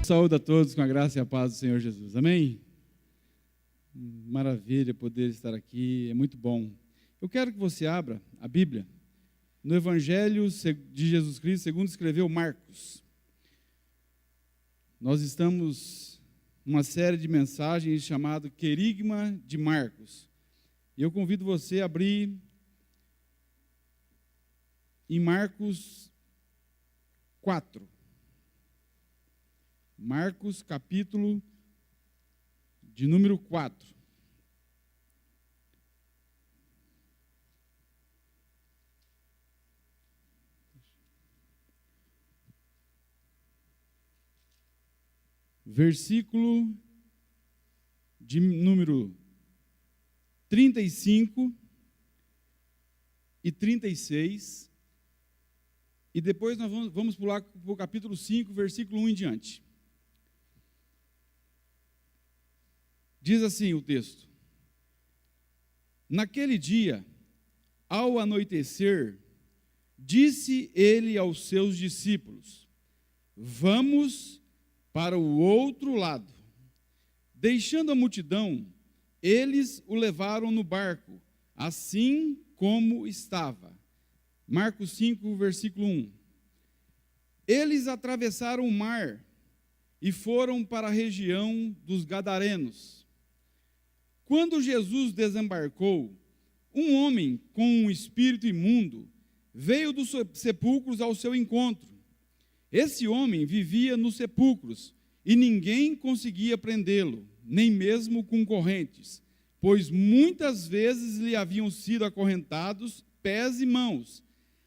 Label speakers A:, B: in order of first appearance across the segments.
A: Saúde a todos com a graça e a paz do Senhor Jesus. Amém? Maravilha poder estar aqui, é muito bom. Eu quero que você abra a Bíblia no Evangelho de Jesus Cristo, segundo escreveu Marcos. Nós estamos numa série de mensagens chamada Querigma de Marcos. E eu convido você a abrir em Marcos 4. Marcos, capítulo de número 4. Versículo de número 35 e 36. E depois nós vamos pular para o capítulo 5, versículo 1 em diante. Diz assim o texto: Naquele dia, ao anoitecer, disse ele aos seus discípulos: Vamos para o outro lado. Deixando a multidão, eles o levaram no barco, assim como estava. Marcos 5, versículo 1. Eles atravessaram o mar e foram para a região dos Gadarenos. Quando Jesus desembarcou, um homem com um espírito imundo veio dos sepulcros ao seu encontro. Esse homem vivia nos sepulcros e ninguém conseguia prendê-lo, nem mesmo com correntes, pois muitas vezes lhe haviam sido acorrentados pés e mãos,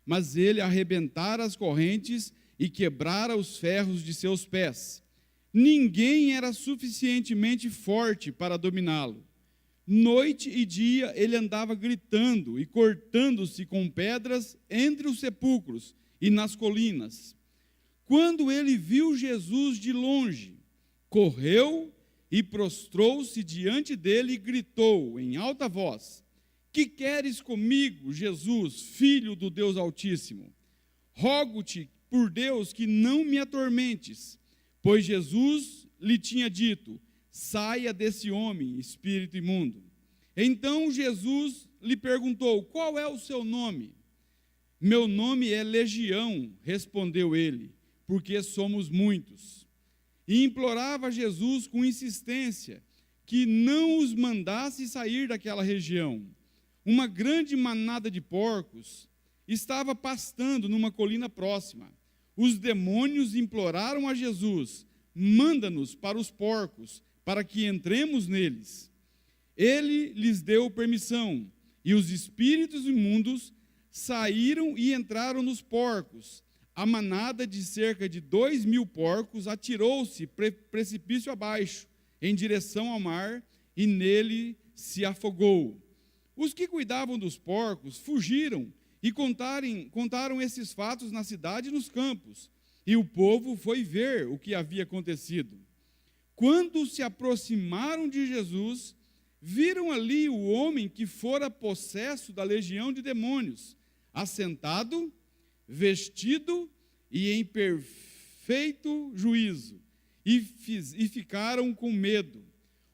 A: mas ele arrebentara as correntes e quebrara os ferros de seus pés. Ninguém era suficientemente forte para dominá-lo. Noite e dia ele andava gritando e cortando-se com pedras entre os sepulcros e nas colinas. Quando ele viu Jesus de longe, correu e prostrou-se diante dele e gritou em alta voz: Que queres comigo, Jesus, filho do Deus Altíssimo? Rogo-te por Deus que não me atormentes. Pois Jesus lhe tinha dito: Saia desse homem, espírito imundo. Então Jesus lhe perguntou: Qual é o seu nome? Meu nome é Legião, respondeu ele, porque somos muitos. E implorava a Jesus com insistência que não os mandasse sair daquela região. Uma grande manada de porcos estava pastando numa colina próxima. Os demônios imploraram a Jesus: Manda-nos para os porcos, para que entremos neles. Ele lhes deu permissão, e os espíritos imundos saíram e entraram nos porcos. A manada de cerca de 2.000 porcos atirou-se precipício abaixo, em direção ao mar, e nele se afogou. Os que cuidavam dos porcos fugiram e contaram esses fatos na cidade e nos campos, e o povo foi ver o que havia acontecido. Quando se aproximaram de Jesus, viram ali o homem que fora possesso da legião de demônios, assentado, vestido e em perfeito juízo, e ficaram com medo.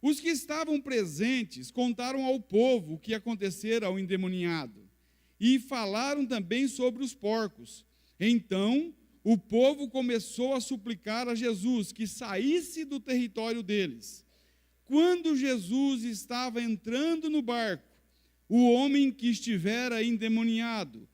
A: Os que estavam presentes contaram ao povo o que acontecera ao endemoniado, e falaram também sobre os porcos. Então o povo começou a suplicar a Jesus que saísse do território deles. Quando Jesus estava entrando no barco, o homem que estivera endemoniado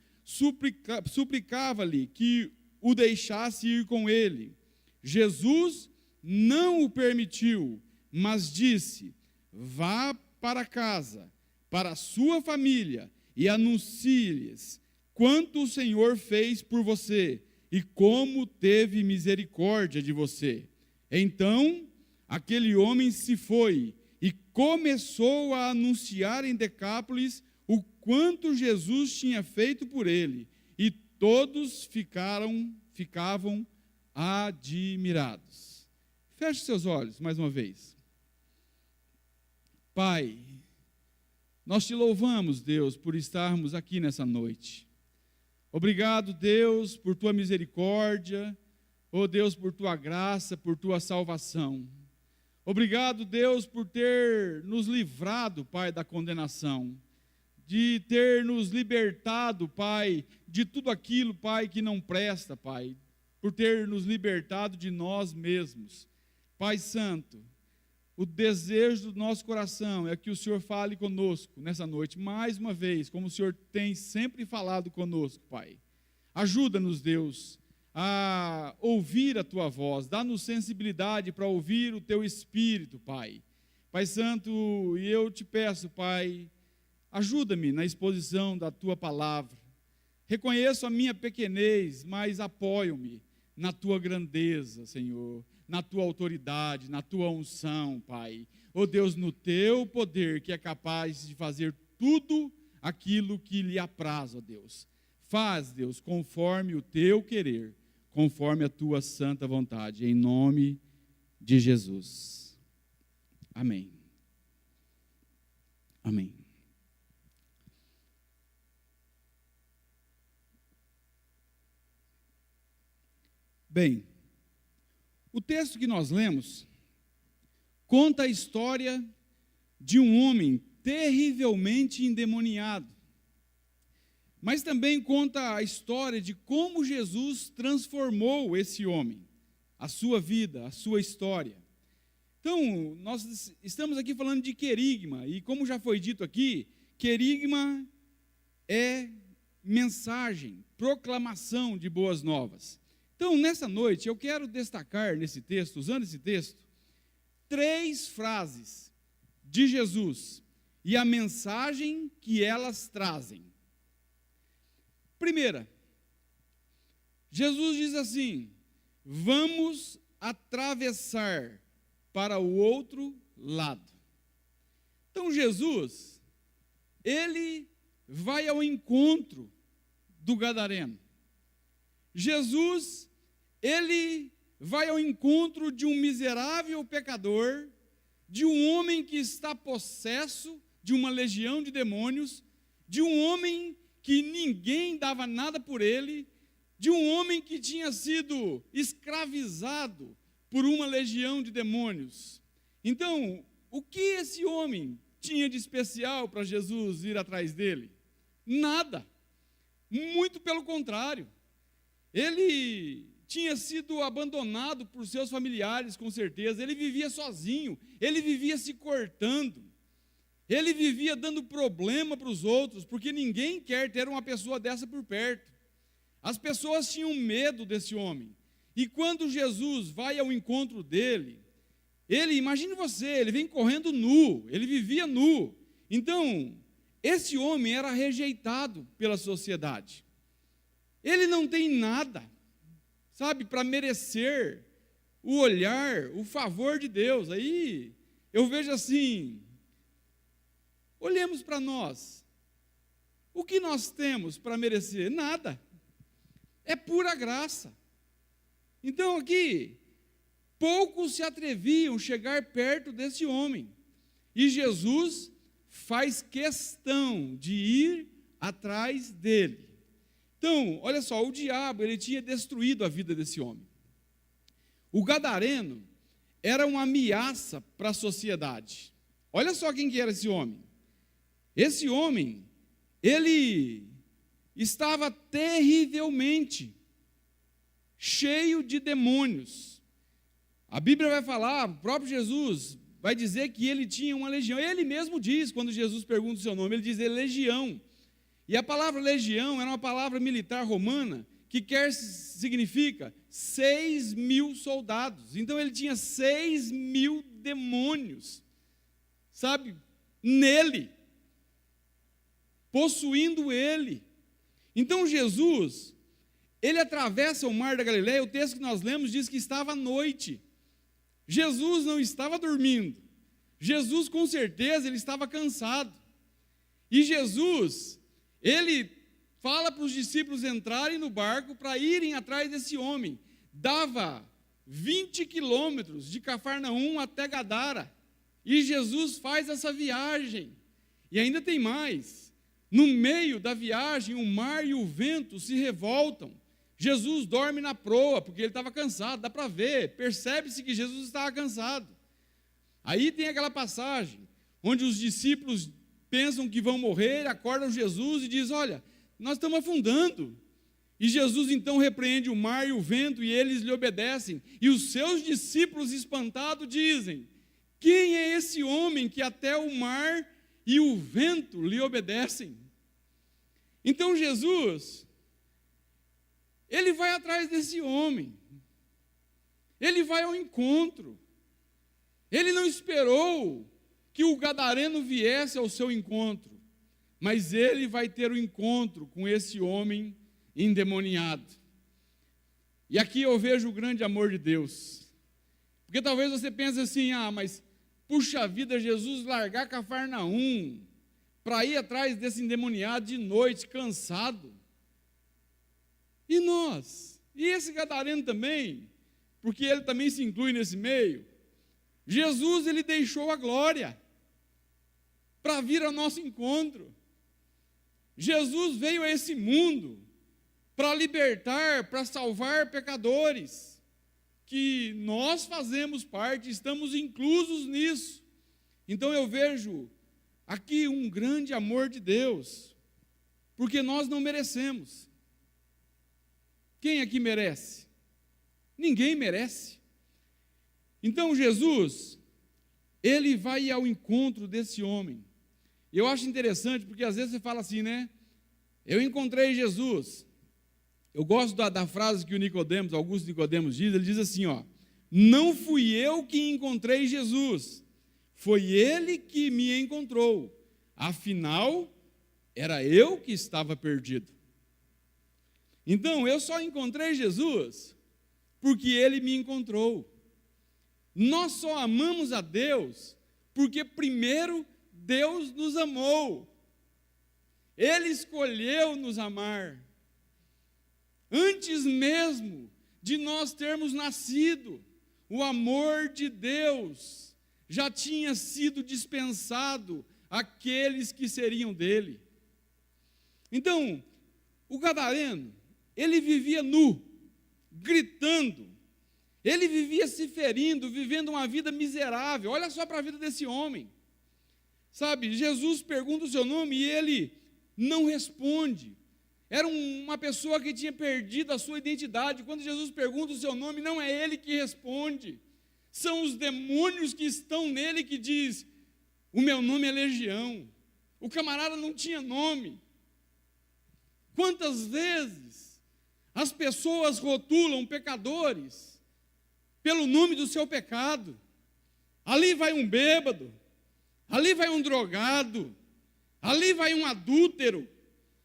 A: suplicava-lhe que o deixasse ir com ele. Jesus não o permitiu, mas disse: Vá para casa, para a sua família, e anuncie-lhes quanto o Senhor fez por você e como teve misericórdia de você. Então, aquele homem se foi e começou a anunciar em Decápolis o quanto Jesus tinha feito por ele, e todos ficavam admirados. Feche seus olhos mais uma vez. Pai, nós te louvamos, Deus, por estarmos aqui nessa noite. Obrigado, Deus, por tua misericórdia, Oh Deus, por tua graça, por tua salvação. Obrigado, Deus, por ter nos livrado, Pai, da condenação, de ter nos libertado, Pai, de tudo aquilo, Pai, que não presta, Pai, por ter nos libertado de nós mesmos. Pai Santo, o desejo do nosso coração é que o Senhor fale conosco nessa noite, mais uma vez, como o Senhor tem sempre falado conosco, Pai. Ajuda-nos, Deus, a ouvir a Tua voz, dá-nos sensibilidade para ouvir o Teu Espírito, Pai. Pai Santo, e eu te peço, Pai, ajuda-me na exposição da Tua palavra. Reconheço a minha pequenez, mas apoio-me na Tua grandeza, Senhor, na Tua autoridade, na Tua unção, Pai. Oh Deus, no Teu poder, que é capaz de fazer tudo aquilo que lhe apraz, ó Deus. Faz, Deus, conforme o Teu querer, conforme a Tua santa vontade, em nome de Jesus. Amém. Amém. Bem, o texto que nós lemos conta a história de um homem terrivelmente endemoniado, mas também conta a história de como Jesus transformou esse homem, a sua vida, a sua história. Então, nós estamos aqui falando de querigma, e como já foi dito aqui, querigma é mensagem, proclamação de boas novas. Então, nessa noite, eu quero destacar nesse texto, usando esse texto, 3 frases de Jesus e a mensagem que elas trazem. Primeira, Jesus diz assim: vamos atravessar para o outro lado. Então, Jesus, ele vai ao encontro do gadareno. Jesus, ele vai ao encontro de um miserável pecador, de um homem que está possesso de uma legião de demônios, de um homem que ninguém dava nada por ele, de um homem que tinha sido escravizado por uma legião de demônios. Então, o que esse homem tinha de especial para Jesus ir atrás dele? Nada. Muito pelo contrário. Ele tinha sido abandonado por seus familiares, com certeza. Ele vivia sozinho, ele vivia se cortando, ele vivia dando problema para os outros, porque ninguém quer ter uma pessoa dessa por perto. As pessoas tinham medo desse homem. E quando Jesus vai ao encontro dele, imagine você, ele vem correndo nu, ele vivia nu. Então, esse homem era rejeitado pela sociedade. Ele não tem nada, sabe, para merecer o olhar, o favor de Deus. Aí eu vejo assim, olhemos para nós, o que nós temos para merecer? Nada, é pura graça. Então aqui, poucos se atreviam a chegar perto desse homem, e Jesus faz questão de ir atrás dele. Então, olha só, o diabo, ele tinha destruído a vida desse homem. O gadareno era uma ameaça para a sociedade. Olha só quem que era esse homem. Esse homem, ele estava terrivelmente cheio de demônios. A Bíblia vai falar, o próprio Jesus vai dizer que ele tinha uma legião. Ele mesmo diz, quando Jesus pergunta o seu nome, ele diz legião. E a palavra legião era uma palavra militar romana que significa 6.000 soldados. Então ele tinha 6.000 demônios, sabe, nele, possuindo ele. Então Jesus, ele atravessa o mar da Galileia. O texto que nós lemos diz que estava à noite. Jesus não estava dormindo. Jesus, com certeza, ele estava cansado. E Jesus, ele fala para os discípulos entrarem no barco para irem atrás desse homem. Dava 20 quilômetros de Cafarnaum até Gadara. E Jesus faz essa viagem. E ainda tem mais. No meio da viagem, o mar e o vento se revoltam. Jesus dorme na proa, porque ele estava cansado, dá para ver, percebe-se que Jesus estava cansado. Aí tem aquela passagem, onde os discípulos pensam que vão morrer, acordam Jesus e dizem, olha, nós estamos afundando. E Jesus então repreende o mar e o vento, e eles lhe obedecem. E os seus discípulos espantados dizem, quem é esse homem que até o mar e o vento lhe obedecem? Então Jesus, ele vai atrás desse homem, ele vai ao encontro, ele não esperou que o gadareno viesse ao seu encontro, mas ele vai ter o encontro com esse homem endemoniado. E aqui eu vejo o grande amor de Deus, porque talvez você pense assim, mas puxa vida, Jesus largar Cafarnaum, para ir atrás desse endemoniado de noite, cansado. E nós? E esse gadareno também? Porque ele também se inclui nesse meio. Jesus, ele deixou a glória para vir ao nosso encontro. Jesus veio a esse mundo para libertar, para salvar pecadores, que nós fazemos parte, estamos inclusos nisso. Então eu vejo aqui um grande amor de Deus, porque nós não merecemos. Quem aqui merece? Ninguém merece. Então Jesus, ele vai ao encontro desse homem. Eu acho interessante, porque às vezes você fala assim, né? Eu encontrei Jesus. Eu gosto da frase que o Nicodemos, Augusto Nicodemos diz, ele diz assim, não fui eu que encontrei Jesus, foi ele que me encontrou, afinal, era eu que estava perdido. Então, eu só encontrei Jesus porque ele me encontrou. Nós só amamos a Deus porque primeiro Deus nos amou. Ele escolheu nos amar. Antes mesmo de nós termos nascido, o amor de Deus já tinha sido dispensado àqueles que seriam dele. Então, o gadareno, ele vivia nu, gritando, ele vivia se ferindo, vivendo uma vida miserável. Olha só para a vida desse homem. Sabe, Jesus pergunta o seu nome e ele não responde. Era uma pessoa que tinha perdido a sua identidade. Quando Jesus pergunta o seu nome, não é ele que responde. São os demônios que estão nele que diz, o meu nome é Legião. O camarada não tinha nome. Quantas vezes as pessoas rotulam pecadores pelo nome do seu pecado? Ali vai um bêbado, ali vai um drogado, ali vai um adúltero,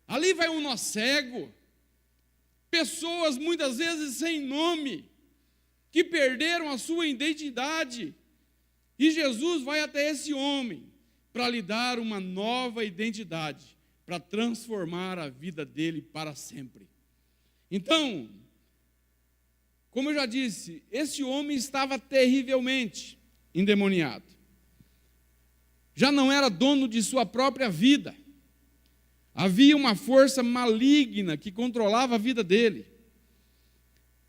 A: ali vai um nó cego. Pessoas muitas vezes sem nome, que perderam a sua identidade. E Jesus vai até esse homem para lhe dar uma nova identidade, para transformar a vida dele para sempre. Então, como eu já disse, esse homem estava terrivelmente endemoniado. Já não era dono de sua própria vida. Havia uma força maligna que controlava a vida dele.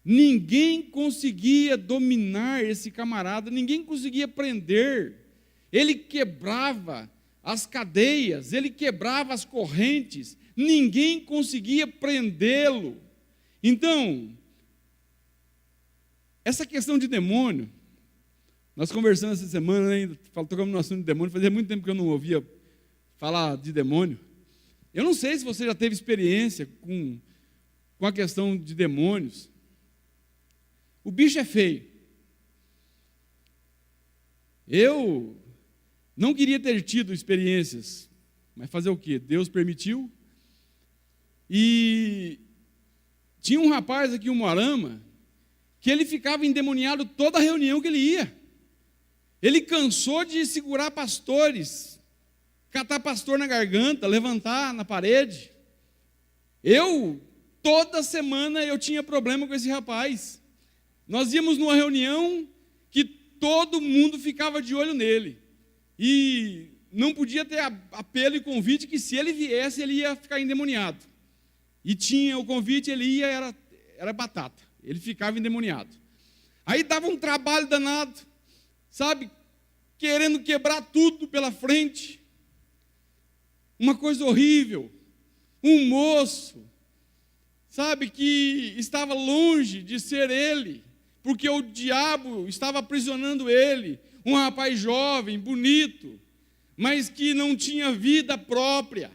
A: Ninguém conseguia dominar esse camarada, ninguém conseguia prender. Ele quebrava as cadeias, ele quebrava as correntes, ninguém conseguia prendê-lo. Então, essa questão de demônio, nós conversamos essa semana, né, tocamos no assunto de demônio, fazia muito tempo que eu não ouvia falar de demônio. Eu não sei se você já teve experiência com a questão de demônios. O bicho é feio. Eu não queria ter tido experiências, mas fazer o quê? Deus permitiu. E tinha um rapaz aqui em Umuarama, que ele ficava endemoniado toda a reunião que ele ia. Ele cansou de segurar pastores, catar pastor na garganta, levantar na parede. Toda semana eu tinha problema com esse rapaz. Nós íamos numa reunião que todo mundo ficava de olho nele. E não podia ter apelo e convite que se ele viesse, ele ia ficar endemoniado. E tinha o convite, ele ia, era batata. Ele ficava endemoniado. Aí dava um trabalho danado, sabe? Querendo quebrar tudo pela frente. Uma coisa horrível. Um moço, sabe, que estava longe de ser ele, porque o diabo estava aprisionando ele. Um rapaz jovem, bonito, mas que não tinha vida própria.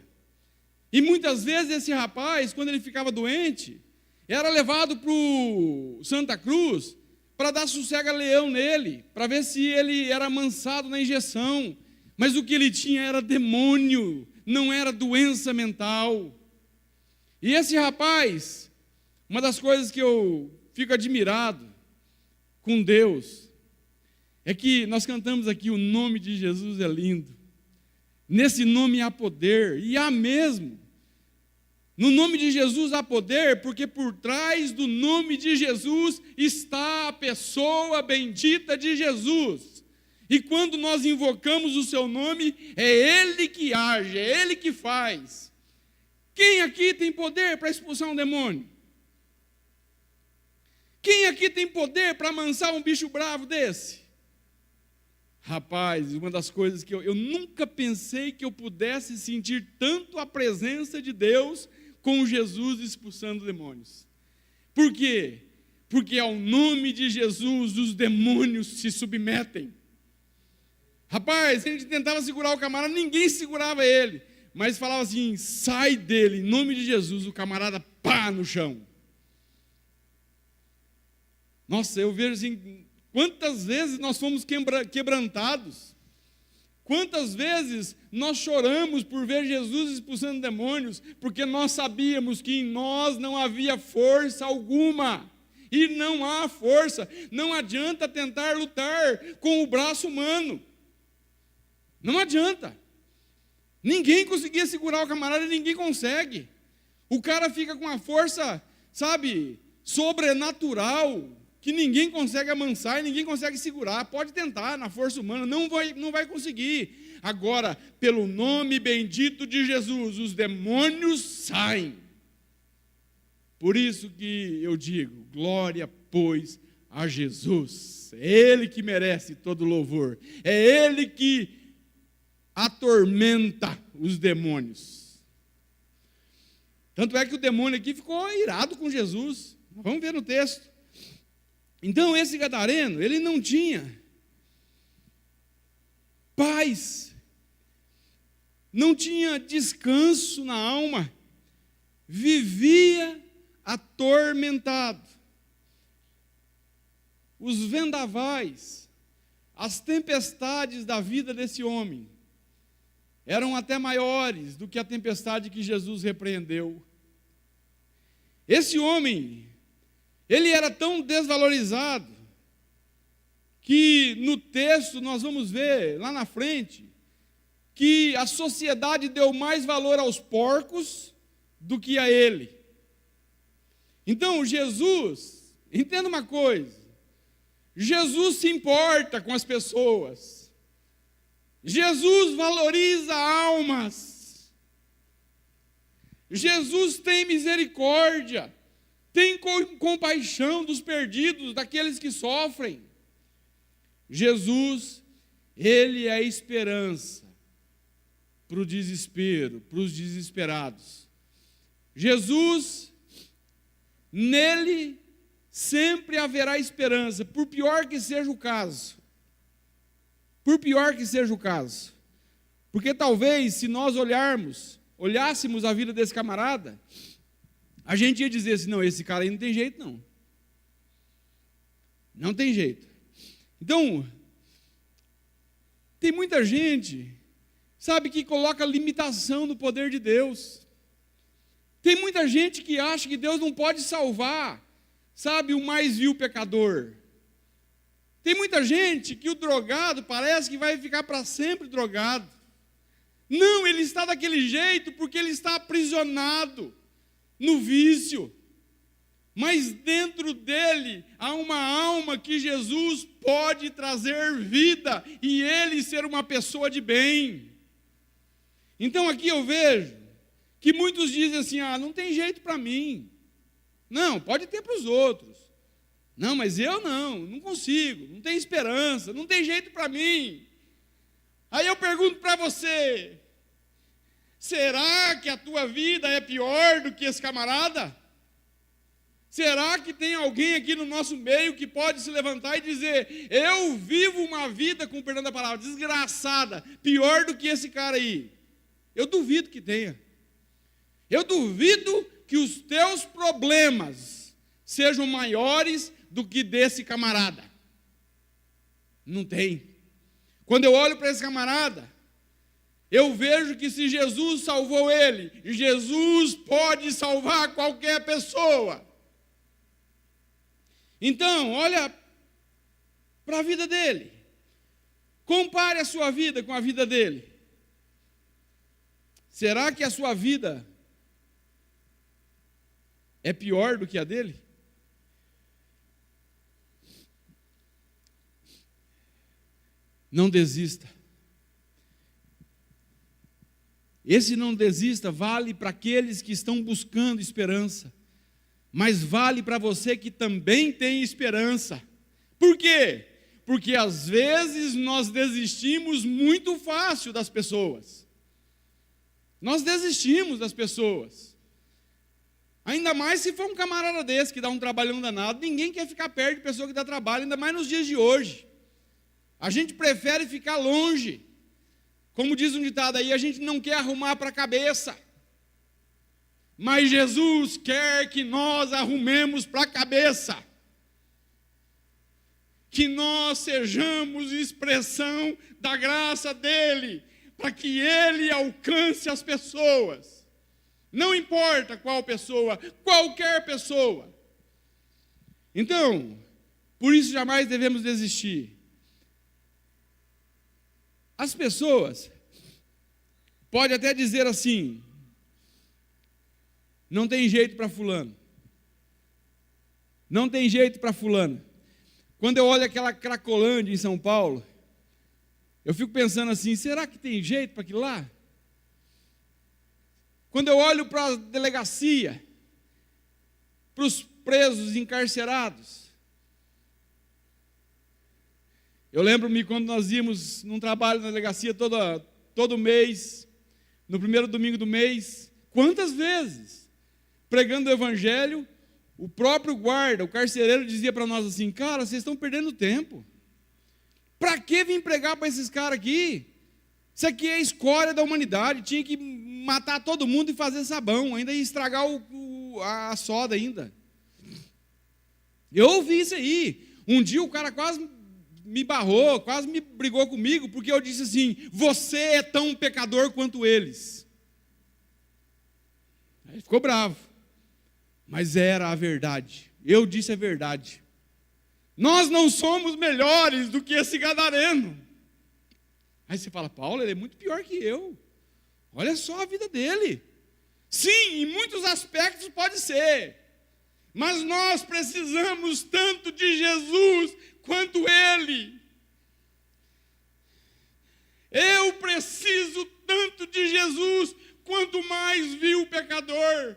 A: E muitas vezes esse rapaz, quando ele ficava doente, era levado para o Santa Cruz para dar sossega-leão nele, para ver se ele era amansado na injeção. Mas o que ele tinha era demônio, não era doença mental. E esse rapaz, uma das coisas que eu fico admirado com Deus, é que nós cantamos aqui, o nome de Jesus é lindo. Nesse nome há poder, e há mesmo. No nome de Jesus há poder, porque por trás do nome de Jesus está a pessoa bendita de Jesus. E quando nós invocamos o seu nome, é Ele que age, é Ele que faz. Quem aqui tem poder para expulsar um demônio? Quem aqui tem poder para amansar um bicho bravo desse? Rapaz, uma das coisas que eu nunca pensei que eu pudesse sentir tanto a presença de Deus com Jesus expulsando demônios. Por quê? Porque ao nome de Jesus os demônios se submetem. Rapaz, a gente tentava segurar o camarada, ninguém segurava ele, mas falava assim, sai dele, em nome de Jesus, o camarada pá no chão. Nossa, eu vejo assim, quantas vezes nós fomos quebrantados, quantas vezes nós choramos por ver Jesus expulsando demônios, porque nós sabíamos que em nós não havia força alguma, e não há força, não adianta tentar lutar com o braço humano, não adianta, ninguém conseguia segurar o camarada, ninguém consegue, o cara fica com a força, sabe, sobrenatural, que ninguém consegue amansar e ninguém consegue segurar. Pode tentar na força humana, não vai conseguir. Agora, pelo nome bendito de Jesus, os demônios saem. Por isso que eu digo, glória, pois, a Jesus. É Ele que merece todo louvor. É Ele que atormenta os demônios. Tanto é que o demônio aqui ficou irado com Jesus. Vamos ver no texto. Então, esse gadareno, ele não tinha paz, não tinha descanso na alma, vivia atormentado. Os vendavais, as tempestades da vida desse homem, eram até maiores do que a tempestade que Jesus repreendeu. Esse homem, ele era tão desvalorizado, que no texto nós vamos ver, lá na frente, que a sociedade deu mais valor aos porcos do que a ele. Então, Jesus, entenda uma coisa, Jesus se importa com as pessoas, Jesus valoriza almas, Jesus tem misericórdia, tem compaixão dos perdidos, daqueles que sofrem. Jesus, Ele é a esperança para o desespero, para os desesperados. Jesus, nele sempre haverá esperança, por pior que seja o caso. Por pior que seja o caso. Porque talvez, se nós olhássemos a vida desse camarada, a gente ia dizer assim, não, esse cara aí não tem jeito não. Não tem jeito. Então, tem muita gente, sabe, que coloca limitação no poder de Deus. Tem muita gente que acha que Deus não pode salvar, sabe, o mais vil pecador. Tem muita gente que o drogado parece que vai ficar para sempre drogado. Não, ele está daquele jeito porque ele está aprisionado no vício, mas dentro dele há uma alma que Jesus pode trazer vida e ele ser uma pessoa de bem. Então aqui eu vejo que muitos dizem assim, não tem jeito para mim, Não, pode ter para os outros. Não, mas eu não consigo, não tem esperança, não tem jeito para mim. Aí eu pergunto para você, será que a tua vida é pior do que esse camarada? Será que tem alguém aqui no nosso meio que pode se levantar e dizer, eu vivo uma vida, com perdão da palavra, desgraçada, pior do que esse cara aí? Eu duvido que tenha. Eu duvido que os teus problemas sejam maiores do que desse camarada. Não tem. Quando eu olho para esse camarada, eu vejo que se Jesus salvou ele, Jesus pode salvar qualquer pessoa. Então, olha para a vida dele. Compare a sua vida com a vida dele. Será que a sua vida é pior do que a dele? Não desista. Esse não desista vale para aqueles que estão buscando esperança, mas vale para você que também tem esperança. Por quê? Porque às vezes nós desistimos muito fácil das pessoas. Nós desistimos das pessoas. Ainda mais se for um camarada desse que dá um trabalhão danado. Ninguém quer ficar perto de pessoa que dá trabalho, ainda mais nos dias de hoje. A gente prefere ficar longe. Como diz um ditado aí, a gente não quer arrumar para a cabeça. Mas Jesus quer que nós arrumemos para a cabeça. Que nós sejamos expressão da graça dele, para que ele alcance as pessoas. Não importa qual pessoa, qualquer pessoa. Então, por isso jamais devemos desistir. As pessoas podem até dizer assim, não tem jeito para fulano. Não tem jeito para fulano. Quando eu olho aquela Cracolândia em São Paulo, eu fico pensando assim, será que tem jeito para aquilo lá? Quando eu olho para a delegacia, para os presos encarcerados, eu lembro-me quando nós íamos num trabalho na delegacia todo mês, no primeiro domingo do mês, quantas vezes, pregando o evangelho, o próprio guarda, o carcereiro dizia para nós assim, cara, vocês estão perdendo tempo. Para que vir pregar para esses caras aqui? Isso aqui é a escória da humanidade, tinha que matar todo mundo e fazer sabão, ainda ia estragar a soda ainda. Eu ouvi isso aí. Um dia o cara quase me barrou, quase me brigou comigo, porque eu disse assim, você é tão pecador quanto eles. Aí ele ficou bravo. Mas era a verdade. Eu disse a verdade. Nós não somos melhores do que esse gadareno. Aí você fala, Paulo, ele é muito pior que eu. Olha só a vida dele. Sim, em muitos aspectos pode ser. Mas nós precisamos tanto de Jesus quanto ele. Eu preciso tanto de Jesus quanto mais vi o pecador.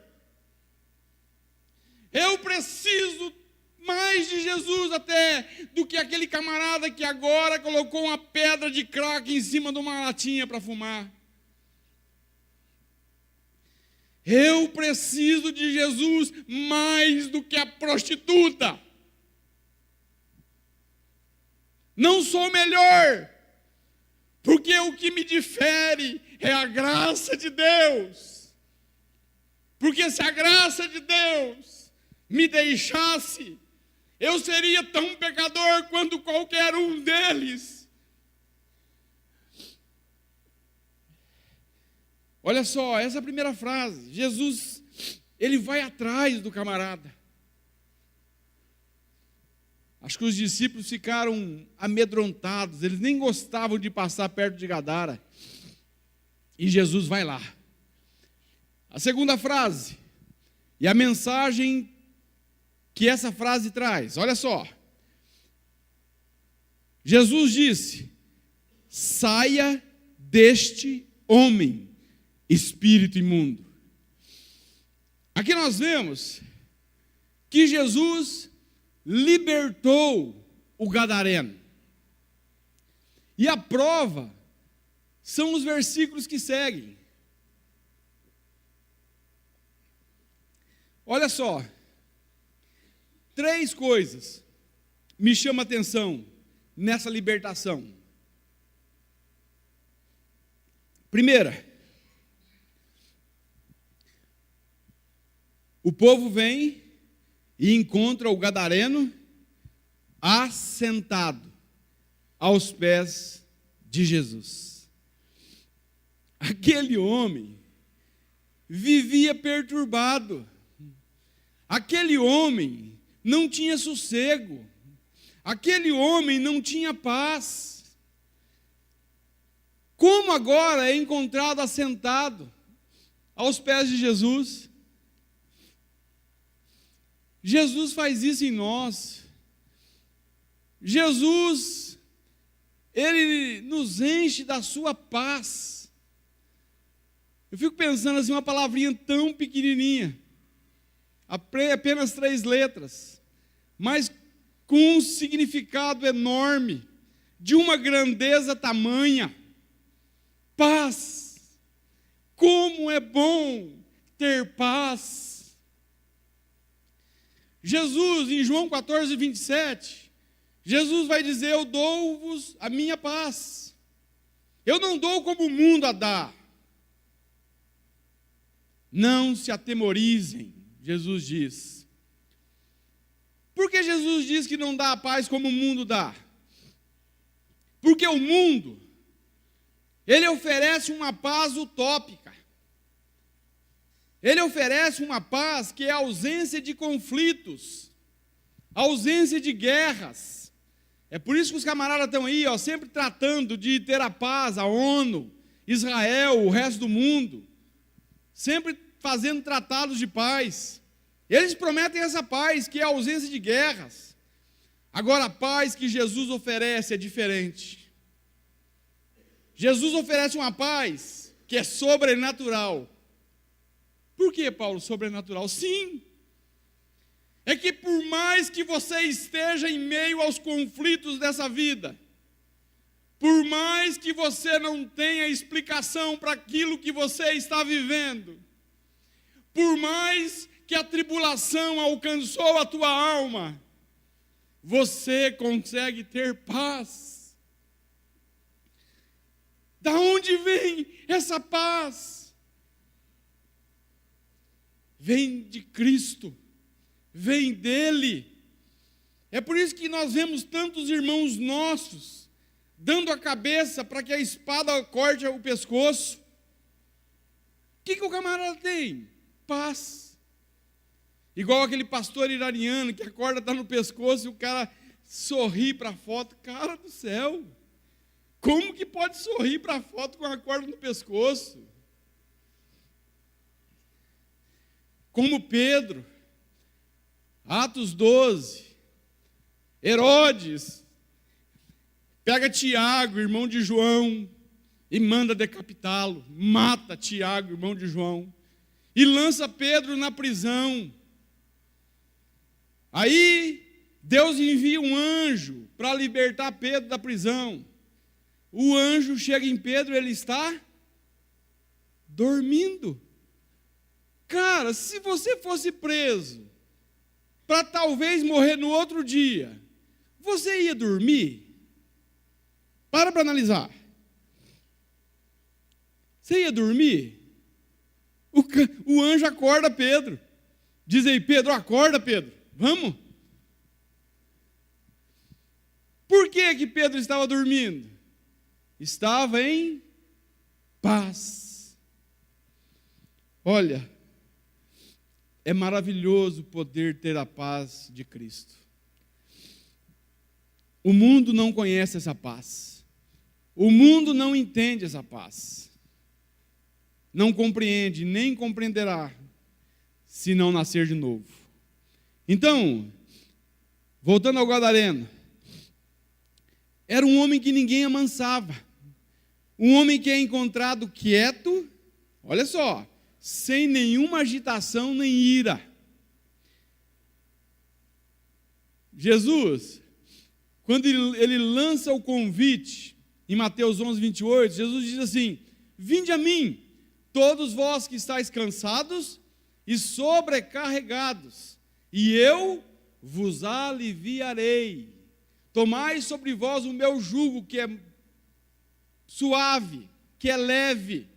A: Eu preciso mais de Jesus até do que aquele camarada que agora colocou uma pedra de crack em cima de uma latinha para fumar. Eu preciso de Jesus mais do que a prostituta. Não sou melhor, porque o que me difere é a graça de Deus. Porque se a graça de Deus me deixasse, eu seria tão pecador quanto qualquer um deles. Olha só, essa é a primeira frase. Jesus, ele vai atrás do camarada. Acho que os discípulos ficaram amedrontados, eles nem gostavam de passar perto de Gadara. E Jesus vai lá. A segunda frase, e a mensagem que essa frase traz, olha só. Jesus disse, saia deste homem, espírito imundo. Aqui nós vemos que Jesus libertou o gadareno. E a prova são os versículos que seguem. Olha só, 3 coisas me chamam a atenção nessa libertação. Primeira, o povo vem e encontra o gadareno assentado aos pés de Jesus. Aquele homem vivia perturbado. Aquele homem não tinha sossego. Aquele homem não tinha paz. Como agora é encontrado assentado aos pés de Jesus? Jesus faz isso em nós. Jesus, Ele nos enche da sua paz. Eu fico pensando assim, uma palavrinha tão pequenininha, apenas 3 letras, mas com um significado enorme, de uma grandeza tamanha. Paz. Como é bom ter paz. Jesus, em João 14, 27, Jesus vai dizer: eu dou-vos a minha paz. Eu não dou como o mundo a dá. Não se atemorizem, Jesus diz. Por que Jesus diz que não dá a paz como o mundo dá? Porque o mundo, ele oferece uma paz utópica. Ele oferece uma paz que é a ausência de conflitos, a ausência de guerras. É por isso que os camaradas estão aí, sempre tratando de ter a paz, a ONU, Israel, o resto do mundo, sempre fazendo tratados de paz. Eles prometem essa paz, que é a ausência de guerras. Agora, a paz que Jesus oferece é diferente. Jesus oferece uma paz que é sobrenatural. Por que, Paulo, sobrenatural? Sim. É que por mais que você esteja em meio aos conflitos dessa vida, por mais que você não tenha explicação para aquilo que você está vivendo, por mais que a tribulação alcançou a tua alma, você consegue ter paz. Da onde vem essa paz? Vem de Cristo, vem dele. É por isso que nós vemos tantos irmãos nossos dando a cabeça para que a espada corte o pescoço. O que o camarada tem? Paz. Igual aquele pastor iraniano que a corda está no pescoço e o cara sorri para a foto. Cara do céu, como que pode sorrir para a foto com a corda no pescoço? Como Pedro, Atos 12, Herodes pega Tiago, irmão de João, e manda decapitá-lo, mata Tiago, irmão de João, e lança Pedro na prisão. Aí Deus envia um anjo para libertar Pedro da prisão. O anjo chega em Pedro e ele está dormindo. Cara, se você fosse preso para talvez morrer no outro dia, você ia dormir? Para analisar. Você ia dormir? O anjo acorda Pedro. Diz aí, Pedro, acorda, Pedro. Vamos? Por que Pedro estava dormindo? Estava em paz. Olha, é maravilhoso poder ter a paz de Cristo. O mundo não conhece essa paz. O mundo não entende essa paz. Não compreende, nem compreenderá, se não nascer de novo. Então, voltando ao gadareno, era um homem que ninguém amansava. Um homem que é encontrado quieto, olha só, sem nenhuma agitação nem ira. Jesus, quando ele lança o convite, em Mateus 11, 28, Jesus diz assim: vinde a mim, todos vós que estáis cansados e sobrecarregados, e eu vos aliviarei. Tomai sobre vós o meu jugo, que é suave, que é leve,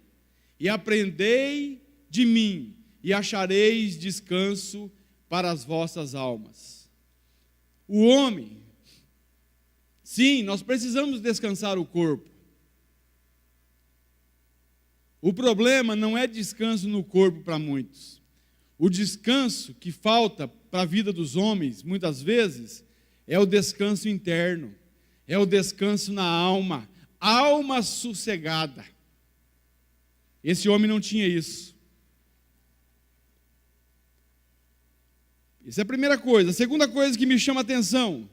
A: e aprendei de mim, e achareis descanso para as vossas almas. O homem, sim, nós precisamos descansar o corpo. O problema não é descanso no corpo para muitos. O descanso que falta para a vida dos homens, muitas vezes, é o descanso interno, é o descanso na alma, alma sossegada. Esse homem não tinha isso. Essa é a primeira coisa. A segunda coisa que me chama a atenção,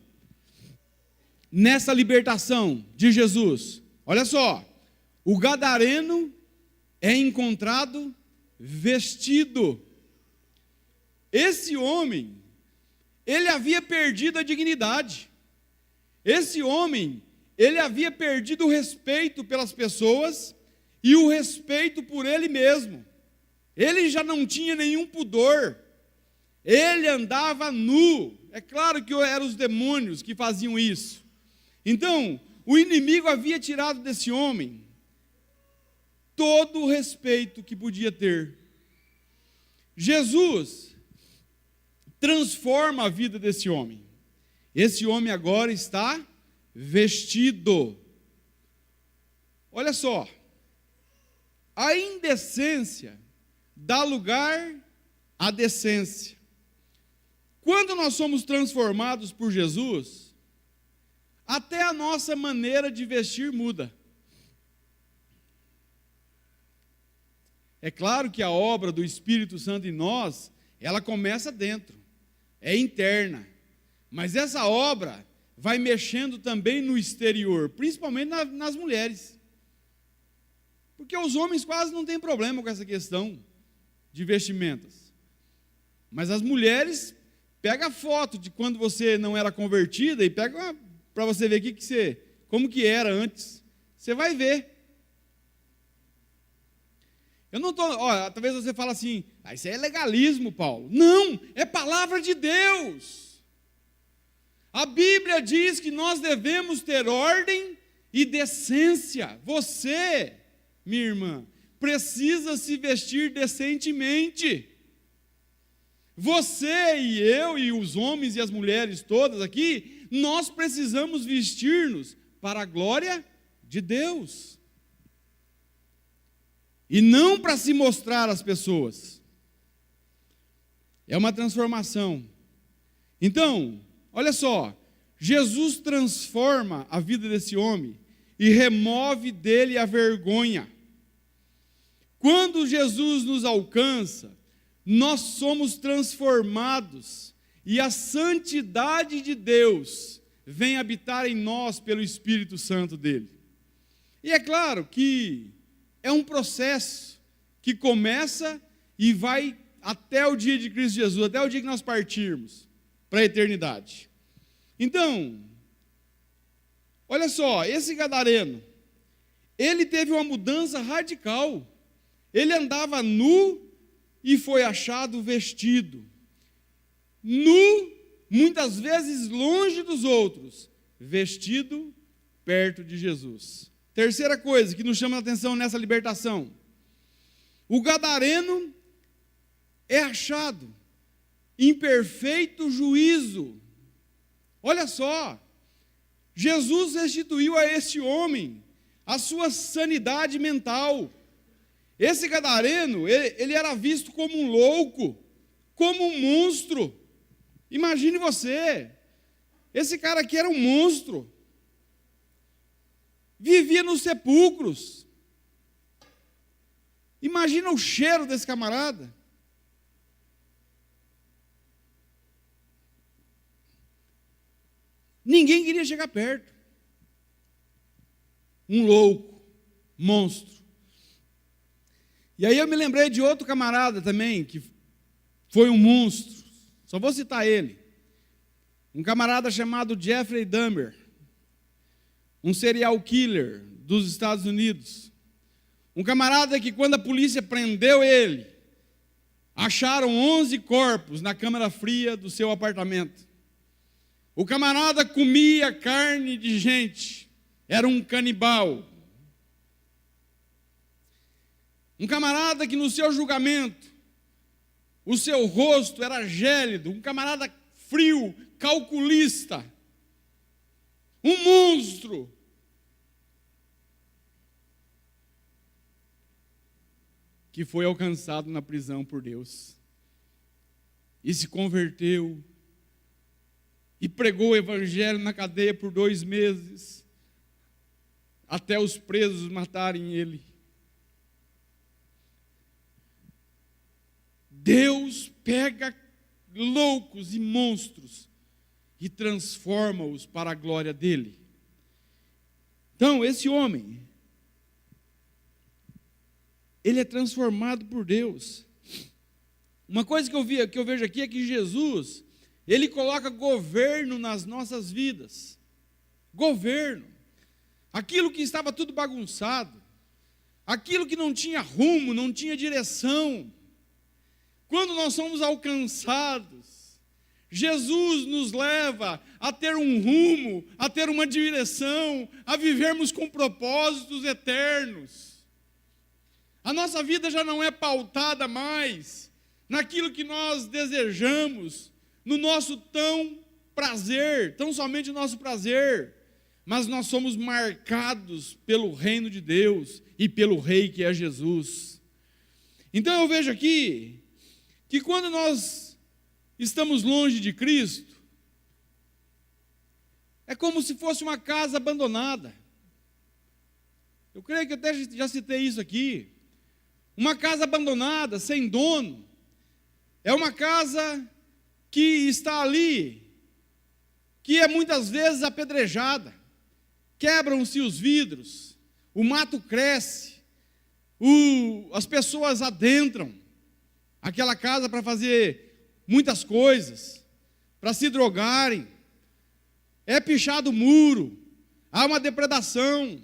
A: nessa libertação de Jesus, olha só, o gadareno é encontrado vestido. Esse homem, ele havia perdido a dignidade. Esse homem, ele havia perdido o respeito pelas pessoas e o respeito por ele mesmo. Ele já não tinha nenhum pudor. Ele andava nu. É claro que eram os demônios que faziam isso. Então, o inimigo havia tirado desse homem todo o respeito que podia ter. Jesus transforma a vida desse homem. Esse homem agora está vestido. Olha só, a indecência dá lugar à decência. Quando nós somos transformados por Jesus, até a nossa maneira de vestir muda. É claro que a obra do Espírito Santo em nós, ela começa dentro, é interna. Mas essa obra vai mexendo também no exterior, principalmente nas mulheres. Porque os homens quase não têm problema com essa questão de vestimentas. Mas as mulheres, pega a foto de quando você não era convertida e pega para você ver como que era antes. Você vai ver. Eu não estou, talvez você fale assim, isso é legalismo, Paulo. Não, é palavra de Deus. A Bíblia diz que nós devemos ter ordem e decência. Você, minha irmã, precisa se vestir decentemente. Você e eu e os homens e as mulheres todas aqui, nós precisamos vestir-nos para a glória de Deus. E não para se mostrar às pessoas. É uma transformação. Então, olha só, Jesus transforma a vida desse homem e remove dele a vergonha. Quando Jesus nos alcança, nós somos transformados e a santidade de Deus vem habitar em nós pelo Espírito Santo dele. E é claro que é um processo que começa e vai até o dia de Cristo Jesus, até o dia que nós partirmos para a eternidade. Então, olha só, esse gadareno, ele teve uma mudança radical. Ele andava nu e foi achado vestido. Nu, muitas vezes longe dos outros, vestido perto de Jesus. Terceira coisa que nos chama a atenção nessa libertação: o gadareno é achado em perfeito juízo. Olha só, Jesus restituiu a este homem a sua sanidade mental. Esse gadareno, ele era visto como um louco, como um monstro. Imagine você, esse cara aqui era um monstro. Vivia nos sepulcros. Imagina o cheiro desse camarada. Ninguém queria chegar perto. Um louco, monstro. E aí eu me lembrei de outro camarada também, que foi um monstro. Só vou citar ele. Um camarada chamado Jeffrey Dahmer, um serial killer dos Estados Unidos. Um camarada que, quando a polícia prendeu ele, acharam 11 corpos na câmara fria do seu apartamento. O camarada comia carne de gente, era um canibal. Um camarada que, no seu julgamento, o seu rosto era gélido, um camarada frio, calculista, um monstro. Que foi alcançado na prisão por Deus, e se converteu, e pregou o evangelho na cadeia por 2 meses, até os presos matarem ele. Deus pega loucos e monstros e transforma-os para a glória dele. Então, esse homem, ele é transformado por Deus. Uma coisa que eu vejo aqui é que Jesus, ele coloca governo nas nossas vidas. Governo. Aquilo que estava tudo bagunçado, aquilo que não tinha rumo, não tinha direção. Quando nós somos alcançados, Jesus nos leva a ter um rumo, a ter uma direção, a vivermos com propósitos eternos. A nossa vida já não é pautada mais naquilo que nós desejamos, no nosso tão somente o nosso prazer, mas nós somos marcados pelo reino de Deus e pelo Rei que é Jesus. Então eu vejo aqui que quando nós estamos longe de Cristo, é como se fosse uma casa abandonada. Eu creio que até já citei isso aqui. Uma casa abandonada, sem dono, é uma casa que está ali, que é muitas vezes apedrejada, quebram-se os vidros, o mato cresce, as pessoas adentram aquela casa para fazer muitas coisas, para se drogarem, é pichado o muro, há uma depredação,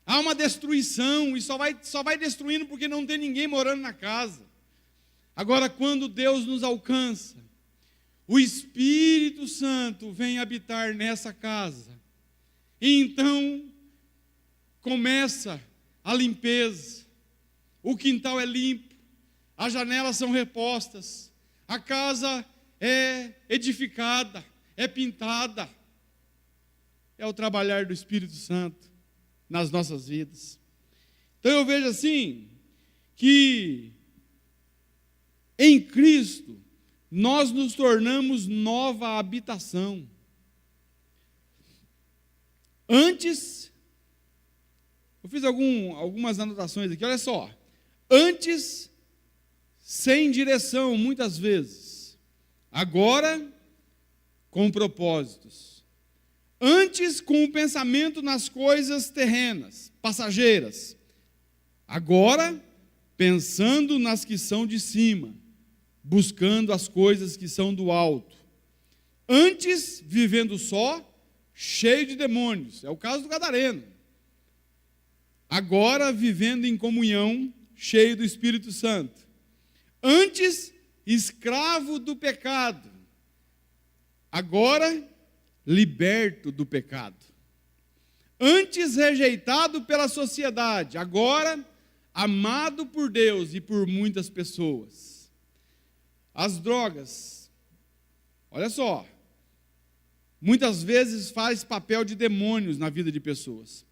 A: há uma destruição, e só vai destruindo porque não tem ninguém morando na casa. Agora, quando Deus nos alcança, o Espírito Santo vem habitar nessa casa, e então começa a limpeza, o quintal é limpo, as janelas são repostas, a casa é edificada, é pintada. É o trabalhar do Espírito Santo nas nossas vidas. Então eu vejo assim, que em Cristo nós nos tornamos nova habitação. Antes, eu fiz algumas anotações aqui, olha só. Antes, sem direção, muitas vezes. Agora, com propósitos. Antes, com o pensamento nas coisas terrenas, passageiras. Agora, pensando nas que são de cima, buscando as coisas que são do alto. Antes, vivendo só, cheio de demônios. É o caso do gadareno. Agora, vivendo em comunhão, cheio do Espírito Santo. Antes, escravo do pecado. Agora, liberto do pecado. Antes, rejeitado pela sociedade. Agora, amado por Deus e por muitas pessoas. As drogas, olha só, muitas vezes faz papel de demônios na vida de pessoas.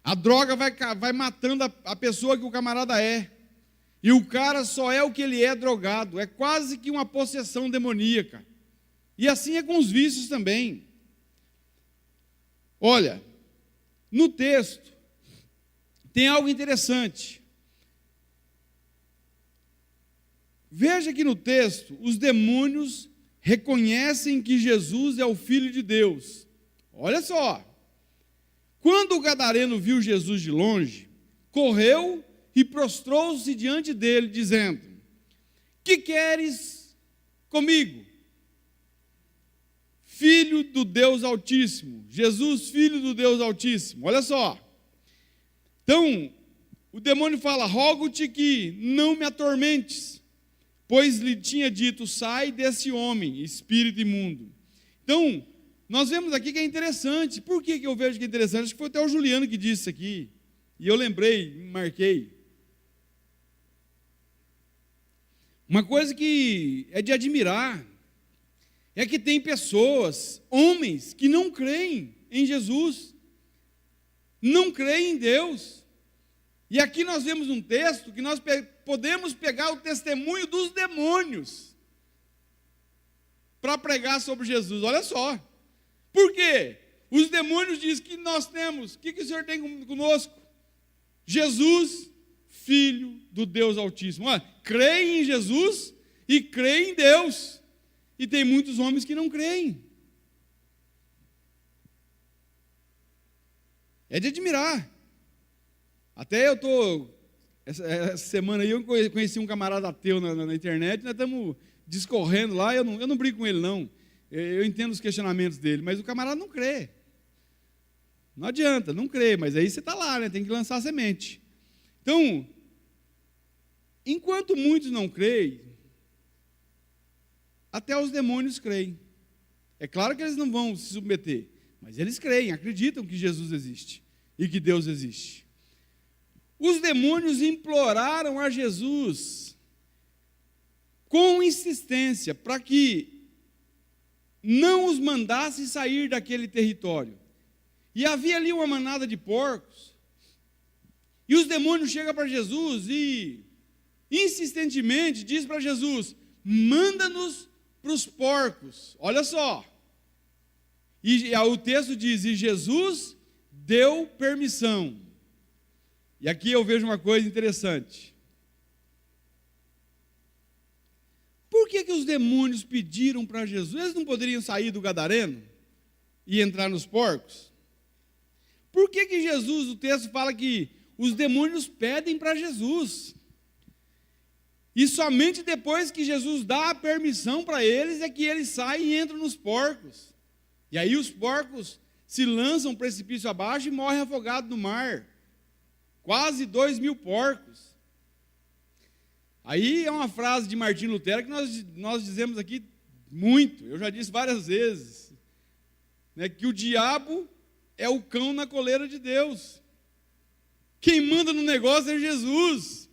A: A droga vai matando a pessoa que o camarada é. E o cara só é o que ele é drogado. É quase que uma possessão demoníaca. E assim é com os vícios também. Olha, no texto tem algo interessante. Veja que no texto, os demônios reconhecem que Jesus é o Filho de Deus. Olha só. Quando o gadareno viu Jesus de longe, correu e prostrou-se diante dele, dizendo: que queres comigo, Filho do Deus Altíssimo. Jesus, Filho do Deus Altíssimo. Olha só. Então, o demônio fala: rogo-te que não me atormentes, pois lhe tinha dito: sai desse homem, espírito imundo. Então, nós vemos aqui que é interessante. Por que eu vejo que é interessante? Acho que foi até o Juliano que disse isso aqui. E eu lembrei, marquei. Uma coisa que é de admirar é que tem pessoas, homens, que não creem em Jesus, não creem em Deus. E aqui nós vemos um texto que nós podemos pegar o testemunho dos demônios para pregar sobre Jesus. Olha só. Por quê? Os demônios dizem que nós temos. O que o Senhor tem conosco? Jesus, Filho do Deus Altíssimo. Olha, creem em Jesus e creem em Deus. E tem muitos homens que não creem. É de admirar. Até eu estou... Essa semana aí eu conheci um camarada ateu na internet. Nós estamos discorrendo lá. Eu não brigo com ele, não. Eu entendo os questionamentos dele. Mas o camarada não crê. Não adianta, não crê. Mas aí você está lá, né? Tem que lançar a semente. Então, enquanto muitos não creem, até os demônios creem. É claro que eles não vão se submeter, mas eles creem, acreditam que Jesus existe e que Deus existe. Os demônios imploraram a Jesus com insistência para que não os mandasse sair daquele território. E havia ali uma manada de porcos, e os demônios chegam para Jesus e insistentemente diz para Jesus: manda-nos para os porcos. Olha só. E o texto diz: e Jesus deu permissão. E aqui eu vejo uma coisa interessante. Por que os demônios pediram para Jesus? Eles não poderiam sair do gadareno e entrar nos porcos? Por que Jesus, o texto fala que os demônios pedem para Jesus? E somente depois que Jesus dá a permissão para eles é que eles saem e entram nos porcos. E aí os porcos se lançam um precipício abaixo e morrem afogados no mar. Quase 2.000 porcos. Aí é uma frase de Martim Lutero que nós dizemos aqui muito. Eu já disse várias vezes, né, que o diabo é o cão na coleira de Deus. Quem manda no negócio é Jesus.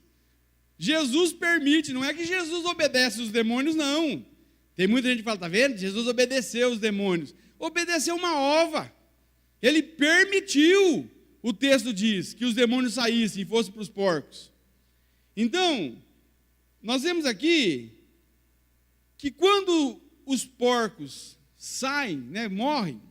A: Jesus permite, não é que Jesus obedece os demônios, não. Tem muita gente que fala: está vendo? Jesus obedeceu os demônios. Obedeceu uma ova. Ele permitiu, o texto diz, que os demônios saíssem e fossem para os porcos. Então, nós vemos aqui que quando os porcos saem, né, morrem,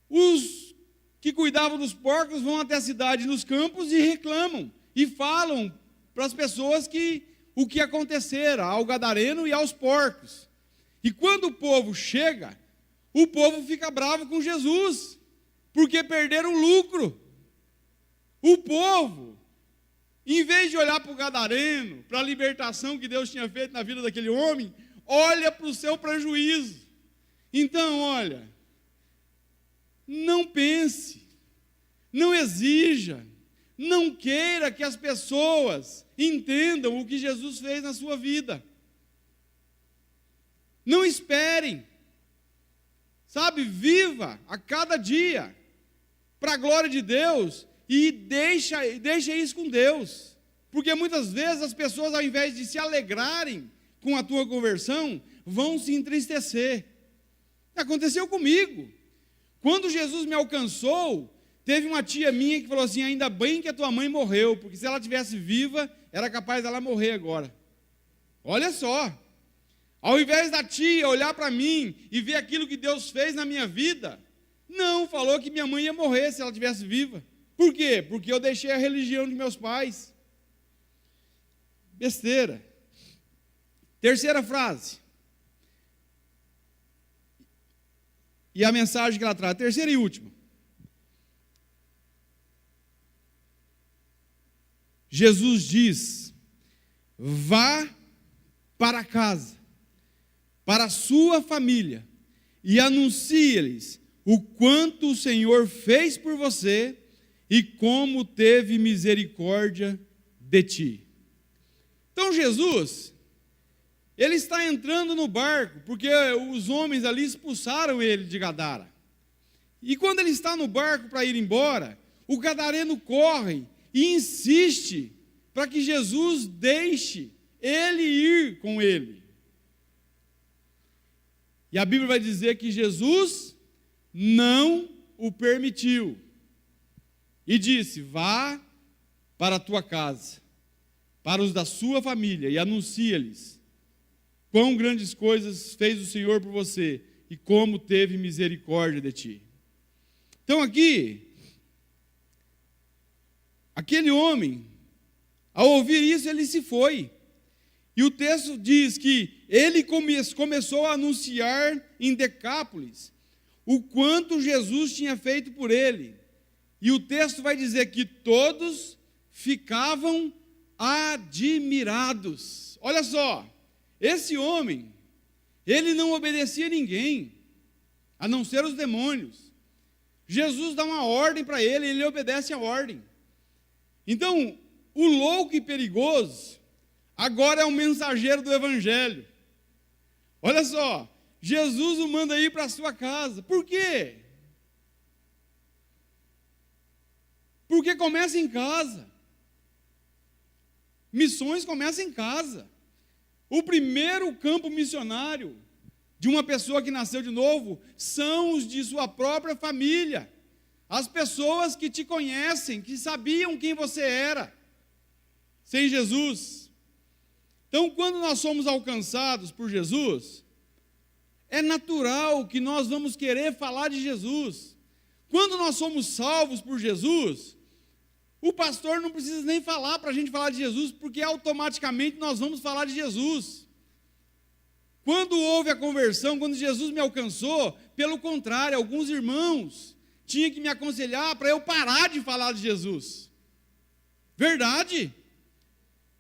A: os que cuidavam dos porcos vão até a cidade, nos campos, e reclamam, e falam para as pessoas o que acontecera ao gadareno e aos porcos. E quando o povo chega, o povo fica bravo com Jesus, porque perderam lucro. O povo, em vez de olhar para o gadareno, para a libertação que Deus tinha feito na vida daquele homem, olha para o seu prejuízo. Então, olha, não pense, não exija, não queira que as pessoas entendam o que Jesus fez na sua vida. Não esperem. Sabe, viva a cada dia para a glória de Deus e deixa isso com Deus. Porque muitas vezes as pessoas, ao invés de se alegrarem com a tua conversão, vão se entristecer. Aconteceu comigo. Quando Jesus me alcançou, teve uma tia minha que falou assim: ainda bem que a tua mãe morreu, porque se ela estivesse viva, era capaz dela morrer agora. Olha só. Ao invés da tia olhar para mim e ver aquilo que Deus fez na minha vida, não, falou que minha mãe ia morrer se ela estivesse viva. Por quê? Porque eu deixei a religião de meus pais. Besteira. Terceira frase. E a mensagem que ela traz, terceira e última. Jesus diz: vá para casa, para a sua família, e anuncia-lhes o quanto o Senhor fez por você e como teve misericórdia de ti. Então Jesus, ele está entrando no barco, porque os homens ali expulsaram ele de Gadara. E quando ele está no barco para ir embora, o gadareno corre e insiste para que Jesus deixe ele ir com ele. E a Bíblia vai dizer que Jesus não o permitiu. E disse: vá para a tua casa, para os da sua família, e anuncia-lhes quão grandes coisas fez o Senhor por você e como teve misericórdia de ti. Então aqui, aquele homem, ao ouvir isso, ele se foi. E o texto diz que ele começou a anunciar em Decápolis o quanto Jesus tinha feito por ele. E o texto vai dizer que todos ficavam admirados. Olha só, esse homem, ele não obedecia a ninguém, a não ser os demônios. Jesus dá uma ordem para ele, ele obedece a ordem. Então, o louco e perigoso agora é o mensageiro do evangelho. Olha só, Jesus o manda ir para a sua casa. Por quê? Porque começa em casa. Missões começam em casa. O primeiro campo missionário de uma pessoa que nasceu de novo são os de sua própria família. As pessoas que te conhecem, que sabiam quem você era sem Jesus. Então, quando nós somos alcançados por Jesus, é natural que nós vamos querer falar de Jesus. Quando nós somos salvos por Jesus, o pastor não precisa nem falar para a gente falar de Jesus, porque automaticamente nós vamos falar de Jesus. Quando houve a conversão, quando Jesus me alcançou, pelo contrário, alguns irmãos tinham que me aconselhar para eu parar de falar de Jesus. Verdade?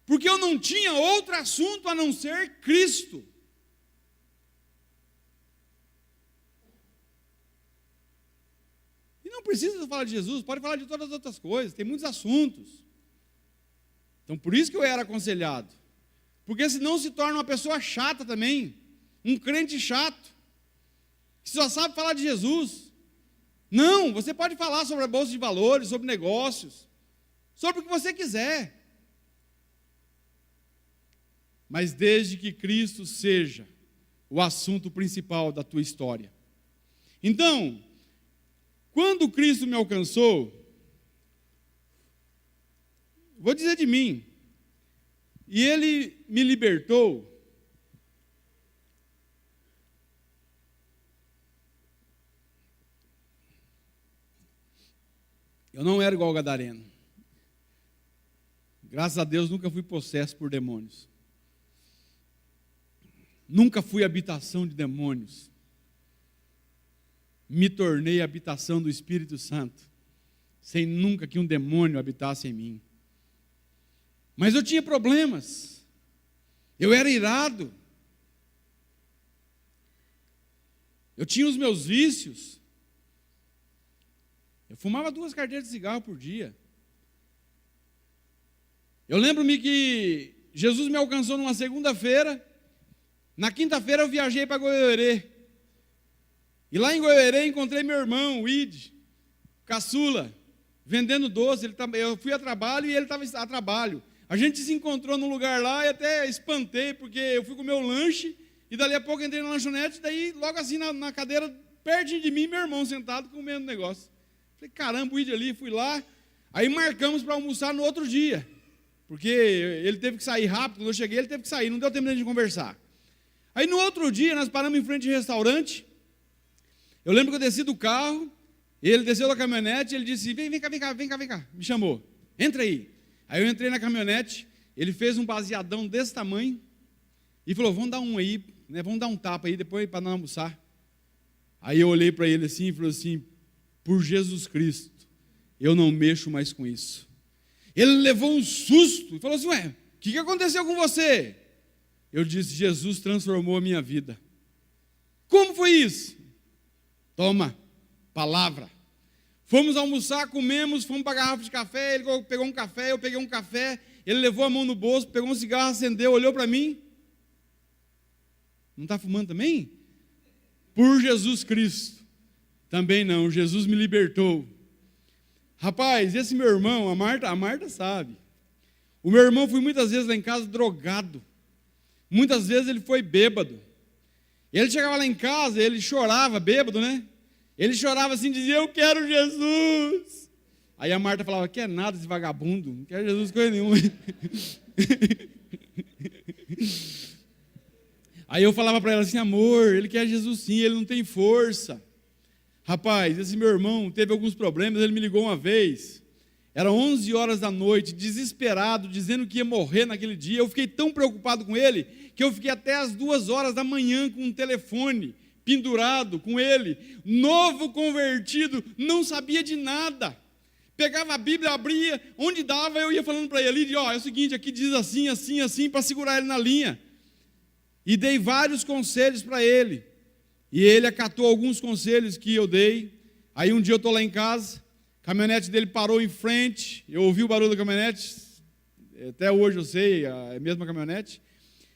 A: Porque eu não tinha outro assunto a não ser Cristo. E não precisa falar de Jesus, pode falar de todas as outras coisas, tem muitos assuntos. Então, por isso que eu era aconselhado. Porque senão se torna uma pessoa chata também, um crente chato, que só sabe falar de Jesus. Não, você pode falar sobre a bolsa de valores, sobre negócios, sobre o que você quiser. Mas desde que Cristo seja o assunto principal da tua história. Então, quando Cristo me alcançou, vou dizer de mim, e Ele me libertou, eu não era igual ao gadareno. Graças a Deus nunca fui possesso por demônios. Nunca fui habitação de demônios. Me tornei habitação do Espírito Santo, sem nunca que um demônio habitasse em mim. Mas eu tinha problemas. Eu era irado. Eu tinha os meus vícios. Eu fumava 2 carteiras de cigarro por dia. Eu lembro-me que Jesus me alcançou numa segunda-feira. Na quinta-feira eu viajei para Goiôerê. E lá em Goiôerê encontrei meu irmão, o Ide, caçula, vendendo doce. Eu fui a trabalho e ele estava a trabalho. A gente se encontrou num lugar lá e até espantei, porque eu fui comer o lanche e dali a pouco entrei na lanchonete, daí logo assim na cadeira, pertinho de mim, meu irmão sentado comendo o negócio. Falei, caramba, o Ide ali, fui lá. Aí marcamos para almoçar no outro dia, porque ele teve que sair rápido. Quando eu cheguei, ele teve que sair, não deu tempo de conversar. Aí no outro dia, nós paramos em frente de restaurante. Eu lembro que eu desci do carro, ele desceu da caminhonete, ele disse, vem cá, me chamou, entra aí. Aí eu entrei na caminhonete, ele fez um baseadão desse tamanho, e falou, vamos dar um aí, né, vamos dar um tapa aí, depois para não almoçar. Aí eu olhei para ele assim, e falei assim, por Jesus Cristo, eu não mexo mais com isso. Ele levou um susto, e falou assim, ué, o que aconteceu com você? Eu disse, Jesus transformou a minha vida. Como foi isso? Toma, palavra. Fomos almoçar, comemos, fomos para a garrafa de café, ele pegou um café, eu peguei um café, ele levou a mão no bolso, pegou um cigarro, acendeu, olhou para mim. Não está fumando também? Por Jesus Cristo. Também não, Jesus me libertou. Rapaz, esse meu irmão, a Marta sabe. O meu irmão foi muitas vezes lá em casa drogado. Muitas vezes ele foi bêbado. Ele chegava lá em casa, ele chorava, bêbado, né? Ele chorava assim, dizia, eu quero Jesus. Aí a Marta falava, quer nada esse vagabundo, não quer Jesus coisa nenhuma. Aí eu falava para ela assim, amor, ele quer Jesus sim, ele não tem força. Rapaz, esse meu irmão teve alguns problemas, ele me ligou uma vez, era 11 horas da noite, desesperado, dizendo que ia morrer naquele dia. Eu fiquei tão preocupado com ele, que eu fiquei até as 2 horas da manhã com um telefone, pendurado com ele, novo convertido, não sabia de nada. Pegava a Bíblia, abria, onde dava, eu ia falando para ele, ó, é o seguinte, aqui diz assim, assim, assim, para segurar ele na linha. E dei vários conselhos para ele. E ele acatou alguns conselhos que eu dei. Aí um dia eu estou lá em casa, a caminhonete dele parou em frente, eu ouvi o barulho da caminhonete, até hoje eu sei, é a mesma caminhonete,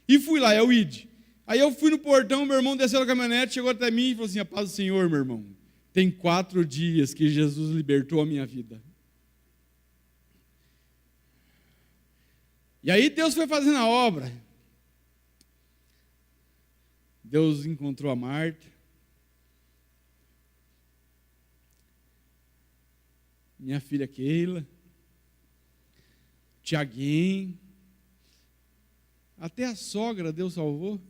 A: e fui lá, é o ID. Aí eu fui no portão, meu irmão desceu da caminhonete, chegou até mim e falou assim, a paz do Senhor, meu irmão, tem 4 dias que Jesus libertou a minha vida. E aí Deus foi fazendo a obra. Deus encontrou a Marta, minha filha Keila, Tiaguinho, até a sogra Deus salvou.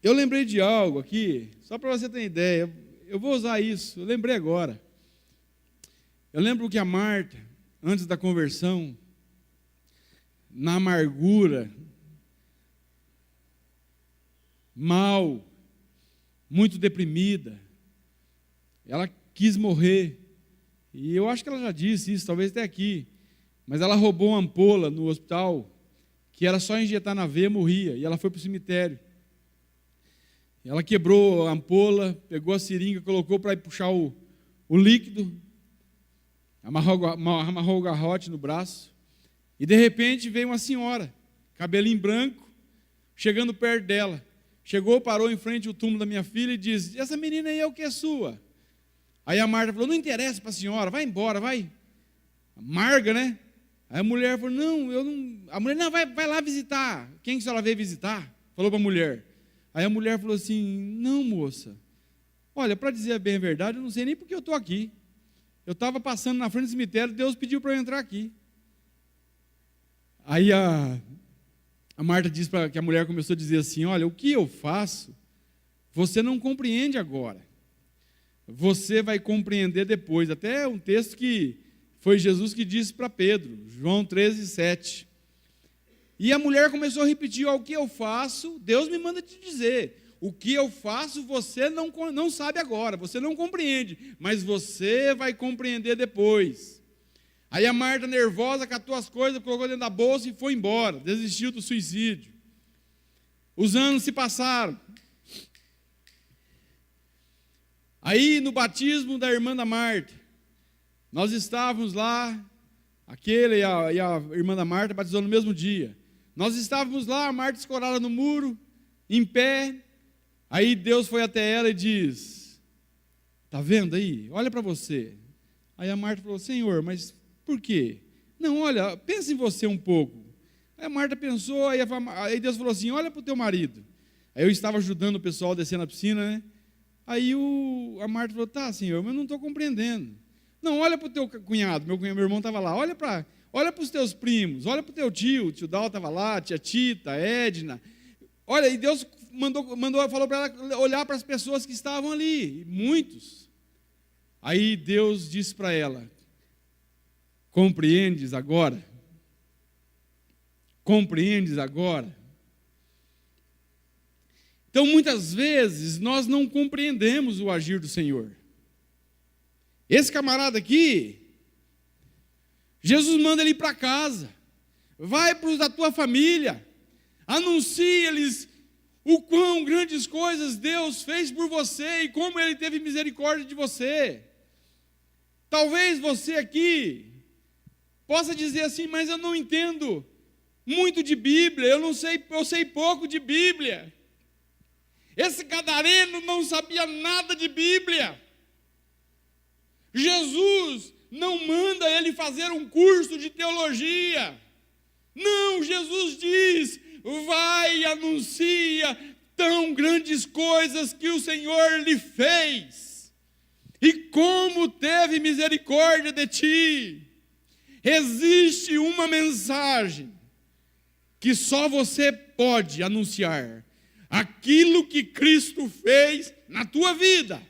A: Eu lembrei de algo aqui, só para você ter ideia, eu vou usar isso, eu lembrei agora. Eu lembro que a Marta, antes da conversão, na amargura, mal, muito deprimida, ela quis morrer, e eu acho que ela já disse isso, talvez até aqui, mas ela roubou uma ampola no hospital, que era só injetar na veia, morria, e ela foi para o cemitério. Ela quebrou a ampola, pegou a seringa, colocou para ir puxar o líquido, amarrou o garrote no braço, e de repente veio uma senhora, cabelinho branco, chegando perto dela. Chegou, parou em frente ao túmulo da minha filha e disse, essa menina aí é o que é sua? Aí a Marta falou, não interessa para a senhora, vai embora, vai. Amarga, né? Aí a mulher falou, não, eu não... A mulher, não, vai lá visitar. Quem que a senhora veio visitar? Falou para a mulher. Aí a mulher falou assim, não, moça, olha, para dizer bem a verdade, eu não sei nem porque eu estou aqui. Eu estava passando na frente do cemitério, Deus pediu para eu entrar aqui. Aí a Marta disse que a mulher começou a dizer assim, olha, o que eu faço, você não compreende agora. Você vai compreender depois. Até um texto que foi Jesus que disse para Pedro, João 13:7. E a mulher começou a repetir, o que eu faço, Deus me manda te dizer. O que eu faço, você não sabe agora, você não compreende, mas você vai compreender depois. Aí a Marta, nervosa, catou as coisas, colocou dentro da bolsa e foi embora, desistiu do suicídio. Os anos se passaram. Aí, no batismo da irmã da Marta, nós estávamos lá, aquele e a irmã da Marta batizou no mesmo dia. Nós estávamos lá, a Marta escorada no muro, em pé. Aí Deus foi até ela e diz, está vendo aí? Olha para você. Aí a Marta falou, Senhor, mas por quê? Não, olha, pensa em você um pouco. Aí a Marta pensou, aí Deus falou assim, olha para o teu marido. Aí eu estava ajudando o pessoal a descer na piscina, né? Aí a Marta falou, tá, Senhor, mas eu não estou compreendendo. Não, olha para o teu cunhado, meu irmão estava lá, olha para os teus primos, olha para o teu tio Dal estava lá, tia Tita, Edna. Olha, e Deus falou para ela olhar para as pessoas que estavam ali, muitos. Aí Deus disse para ela, compreendes agora? Compreendes agora? Então, muitas vezes, nós não compreendemos o agir do Senhor. Esse camarada aqui, Jesus manda ele ir para casa. vai para os da tua família, anuncia-lhes o quão grandes coisas Deus fez por você e como Ele teve misericórdia de você. Talvez você aqui possa dizer assim, mas eu não entendo muito de Bíblia, eu sei pouco de Bíblia. Esse gadareno não sabia nada de Bíblia. Jesus não manda ele fazer um curso de teologia. Não, Jesus diz, vai e anuncia tão grandes coisas que o Senhor lhe fez. E como teve misericórdia de ti. Existe uma mensagem que só você pode anunciar. Aquilo que Cristo fez na tua vida.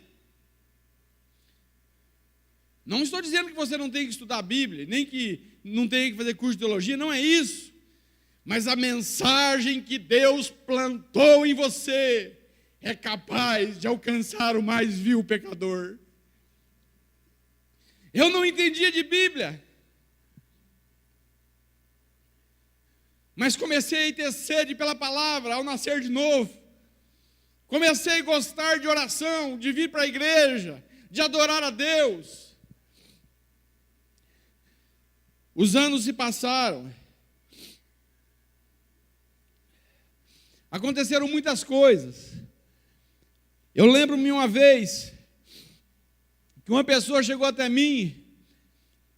A: Não estou dizendo que você não tem que estudar a Bíblia, nem que não tem que fazer curso de teologia, não é isso. Mas a mensagem que Deus plantou em você é capaz de alcançar o mais vil pecador. Eu não entendia de Bíblia, mas comecei a ter sede pela palavra ao nascer de novo. Comecei a gostar de oração, de vir para a igreja, de adorar a Deus. Os anos se passaram. Aconteceram muitas coisas. Eu lembro-me uma vez que uma pessoa chegou até mim.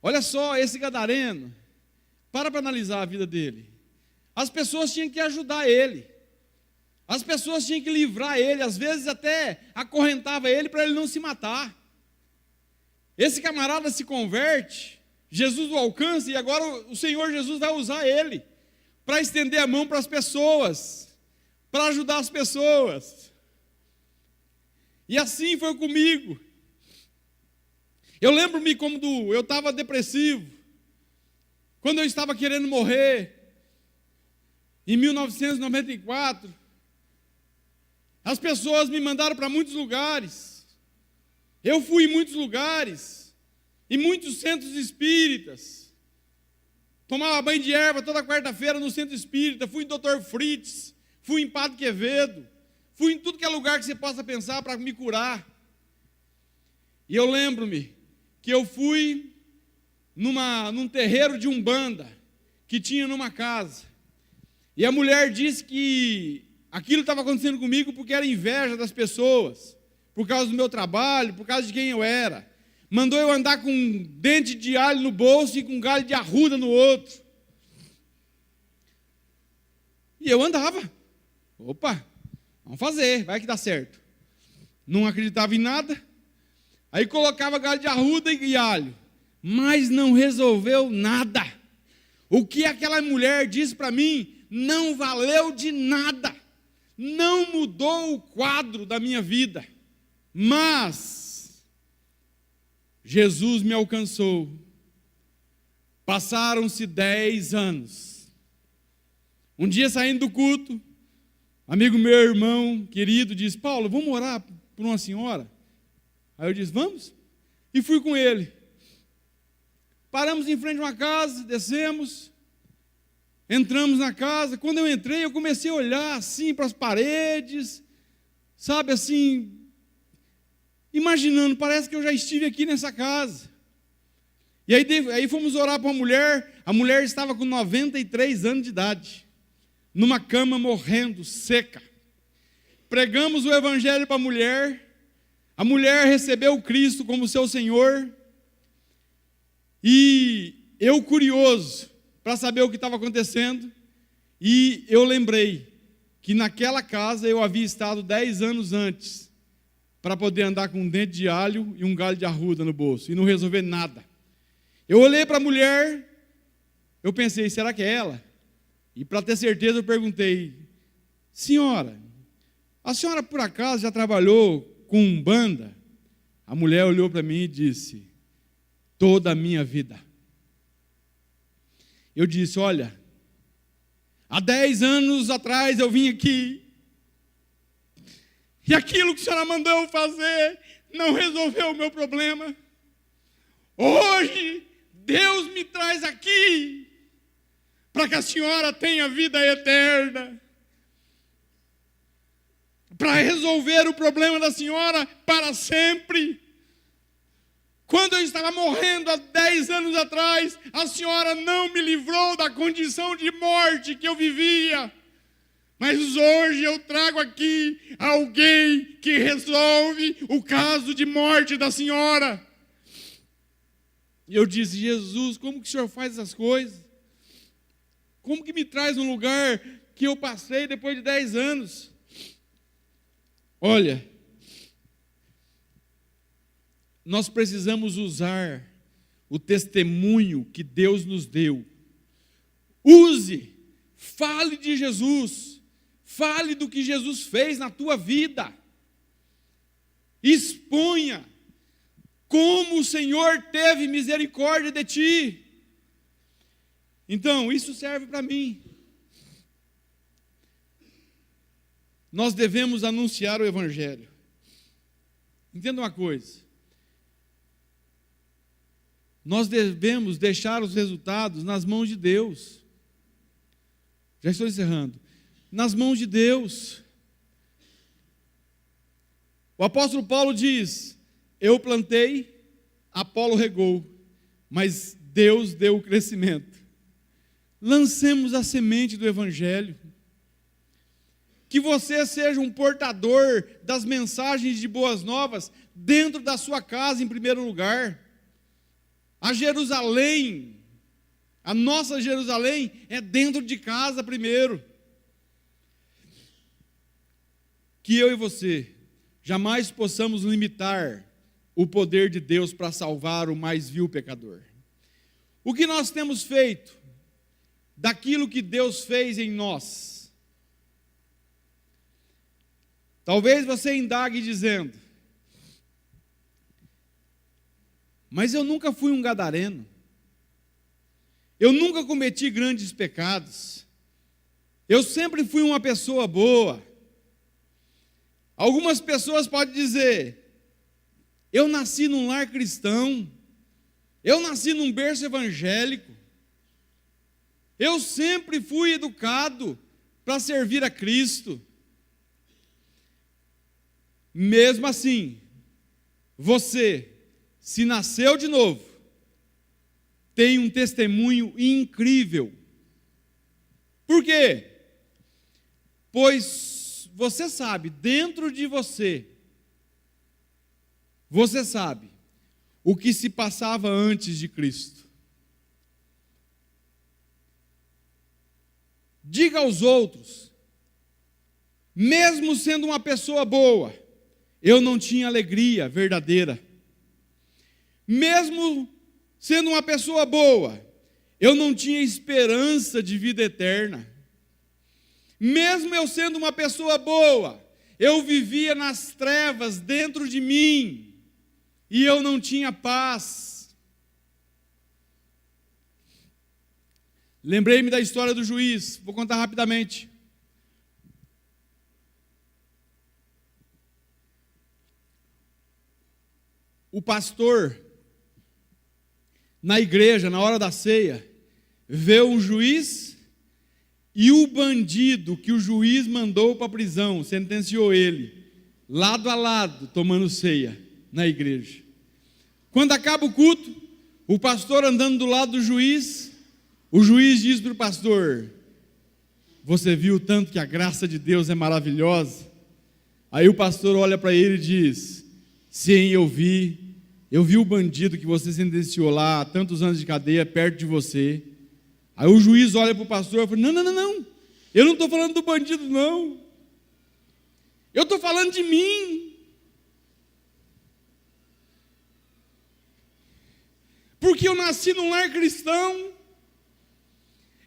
A: Olha só, esse gadareno. Para analisar a vida dele. As pessoas tinham que ajudar ele. As pessoas tinham que livrar ele. Às vezes até acorrentava ele para ele não se matar. Esse camarada se converte. Jesus o alcança e agora o Senhor Jesus vai usar ele para estender a mão para as pessoas, para ajudar as pessoas. E assim foi comigo. Eu lembro-me quando eu estava depressivo, quando eu estava querendo morrer, em 1994, as pessoas me mandaram para muitos lugares. Eu fui em muitos lugares. Em muitos centros espíritas, tomava banho de erva toda quarta-feira no centro espírita, fui em Dr. Fritz, fui em Padre Quevedo, fui em tudo que é lugar que você possa pensar para me curar. E eu lembro-me que eu fui num terreiro de Umbanda, que tinha numa casa, e a mulher disse que aquilo estava acontecendo comigo porque era inveja das pessoas, por causa do meu trabalho, por causa de quem eu era. Mandou eu andar com um dente de alho no bolso e com um galho de arruda no outro. E eu andava. Opa, vamos fazer, vai que dá certo. Não acreditava em nada. Aí colocava galho de arruda e alho. Mas não resolveu nada. O que aquela mulher disse para mim não valeu de nada. Não mudou o quadro da minha vida. Mas Jesus me alcançou. Passaram-se 10 anos. Um dia saindo do culto, amigo meu, irmão querido, disse, Paulo, vamos orar por uma senhora? Aí eu disse, vamos? E fui com ele. Paramos em frente a uma casa, descemos, entramos na casa. Quando eu entrei, eu comecei a olhar assim para as paredes, sabe assim, imaginando, parece que eu já estive aqui nessa casa. E aí fomos orar para uma mulher, a mulher estava com 93 anos de idade, numa cama morrendo, seca. Pregamos o evangelho para a mulher recebeu o Cristo como seu Senhor, e eu curioso para saber o que estava acontecendo, e eu lembrei que naquela casa eu havia estado 10 anos antes, para poder andar com um dente de alho e um galho de arruda no bolso, e não resolver nada. Eu olhei para a mulher, eu pensei, será que é ela? E para ter certeza eu perguntei, senhora, a senhora por acaso já trabalhou com Umbanda? A mulher olhou para mim e disse, toda a minha vida. Eu disse, olha, há 10 anos atrás eu vim aqui, e aquilo que a senhora mandou eu fazer não resolveu o meu problema. Hoje, Deus me traz aqui para que a senhora tenha vida eterna, para resolver o problema da senhora para sempre. Quando eu estava morrendo há 10 anos atrás, a senhora não me livrou da condição de morte que eu vivia. Mas hoje eu trago aqui alguém que resolve o caso de morte da senhora. E eu disse: Jesus, como que o senhor faz essas coisas? Como que me traz um lugar que eu passei depois de 10 anos? Olha, nós precisamos usar o testemunho que Deus nos deu. Use, fale de Jesus, fale do que Jesus fez na tua vida. Exponha como o Senhor teve misericórdia de ti. Então, isso serve para mim. Nós devemos anunciar o Evangelho. Entenda uma coisa. Nós devemos deixar os resultados nas mãos de Deus. Já estou encerrando. Nas mãos de Deus. O apóstolo Paulo diz: eu plantei, Apolo regou, mas Deus deu o crescimento. Lancemos a semente do Evangelho. Que você seja um portador das mensagens de boas novas dentro da sua casa em primeiro lugar. A Jerusalém, a nossa Jerusalém é dentro de casa primeiro. Que eu e você jamais possamos limitar o poder de Deus para salvar o mais vil pecador. O que nós temos feito daquilo que Deus fez em nós? Talvez você indague dizendo: mas eu nunca fui um gadareno, eu nunca cometi grandes pecados, eu sempre fui uma pessoa boa. Algumas pessoas podem dizer: eu nasci num lar cristão, eu nasci num berço evangélico, eu sempre fui educado para servir a Cristo. Mesmo assim, você, se nasceu de novo, tem um testemunho incrível. Por quê? Pois você sabe, dentro de você, você sabe o que se passava antes de Cristo. Diga aos outros: mesmo sendo uma pessoa boa, eu não tinha alegria verdadeira. Mesmo sendo uma pessoa boa, eu não tinha esperança de vida eterna. Mesmo eu sendo uma pessoa boa, eu vivia nas trevas dentro de mim, e eu não tinha paz. Lembrei-me da história do juiz, vou contar rapidamente. O pastor, na igreja, na hora da ceia, vê um juiz e o bandido que o juiz mandou para a prisão, sentenciou ele, lado a lado, tomando ceia na igreja. Quando acaba o culto, o pastor andando do lado do juiz, o juiz diz para o pastor: você viu o tanto que a graça de Deus é maravilhosa? Aí o pastor olha para ele e diz: sim, eu vi o bandido que você sentenciou lá há tantos anos de cadeia perto de você. Aí o juiz olha para o pastor e fala: não, eu não estou falando do bandido não, eu estou falando de mim, porque eu nasci num lar cristão,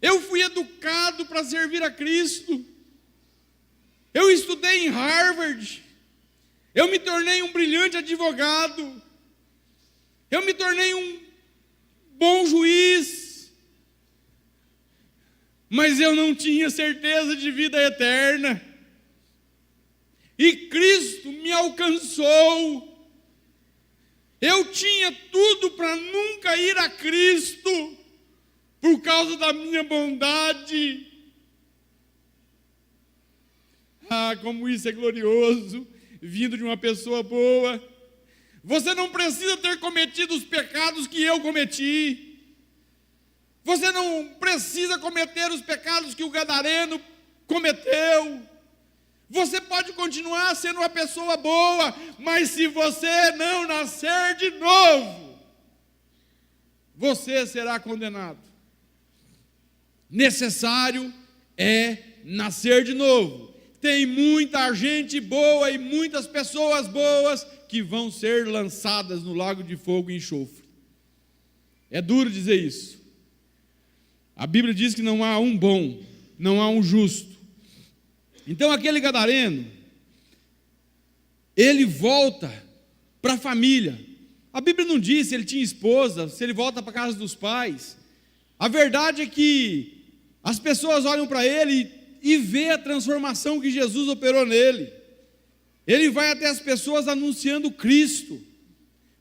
A: eu fui educado para servir a Cristo, eu estudei em Harvard, eu me tornei um brilhante advogado, eu me tornei um bom juiz, mas eu não tinha certeza de vida eterna, e Cristo me alcançou. Eu tinha tudo para nunca ir a Cristo, por causa da minha bondade. Ah, como isso é glorioso, vindo de uma pessoa boa. Você não precisa ter cometido os pecados que eu cometi. Você não precisa cometer os pecados que o gadareno cometeu. Você pode continuar sendo uma pessoa boa, mas se você não nascer de novo, você será condenado. Necessário é nascer de novo. Tem muita gente boa e muitas pessoas boas que vão ser lançadas no lago de fogo e enxofre. É duro dizer isso. A Bíblia diz que não há um bom, não há um justo. Então aquele gadareno, ele volta para a família. A Bíblia não diz se ele tinha esposa, se ele volta para a casa dos pais. A verdade é que as pessoas olham para ele e vê a transformação que Jesus operou nele. Ele vai até as pessoas anunciando Cristo,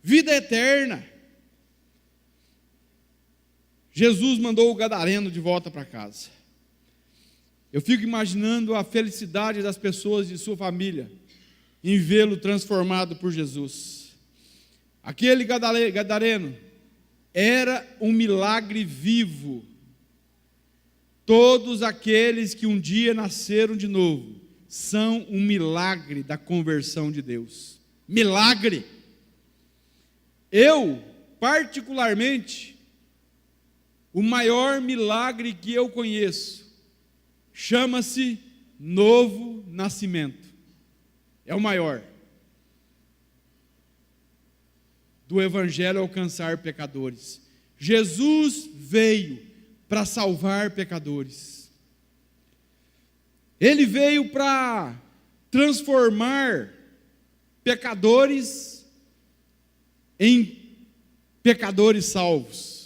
A: vida eterna. Jesus mandou o gadareno de volta para casa. Eu fico imaginando a felicidade das pessoas de sua família em vê-lo transformado por Jesus. Aquele gadareno era um milagre vivo. Todos aqueles que um dia nasceram de novo são um milagre da conversão de Deus. Milagre. Eu, particularmente, o maior milagre que eu conheço chama-se novo nascimento. É o maior. Do evangelho alcançar pecadores. Jesus veio para salvar pecadores. Ele veio para transformar pecadores em pecadores salvos.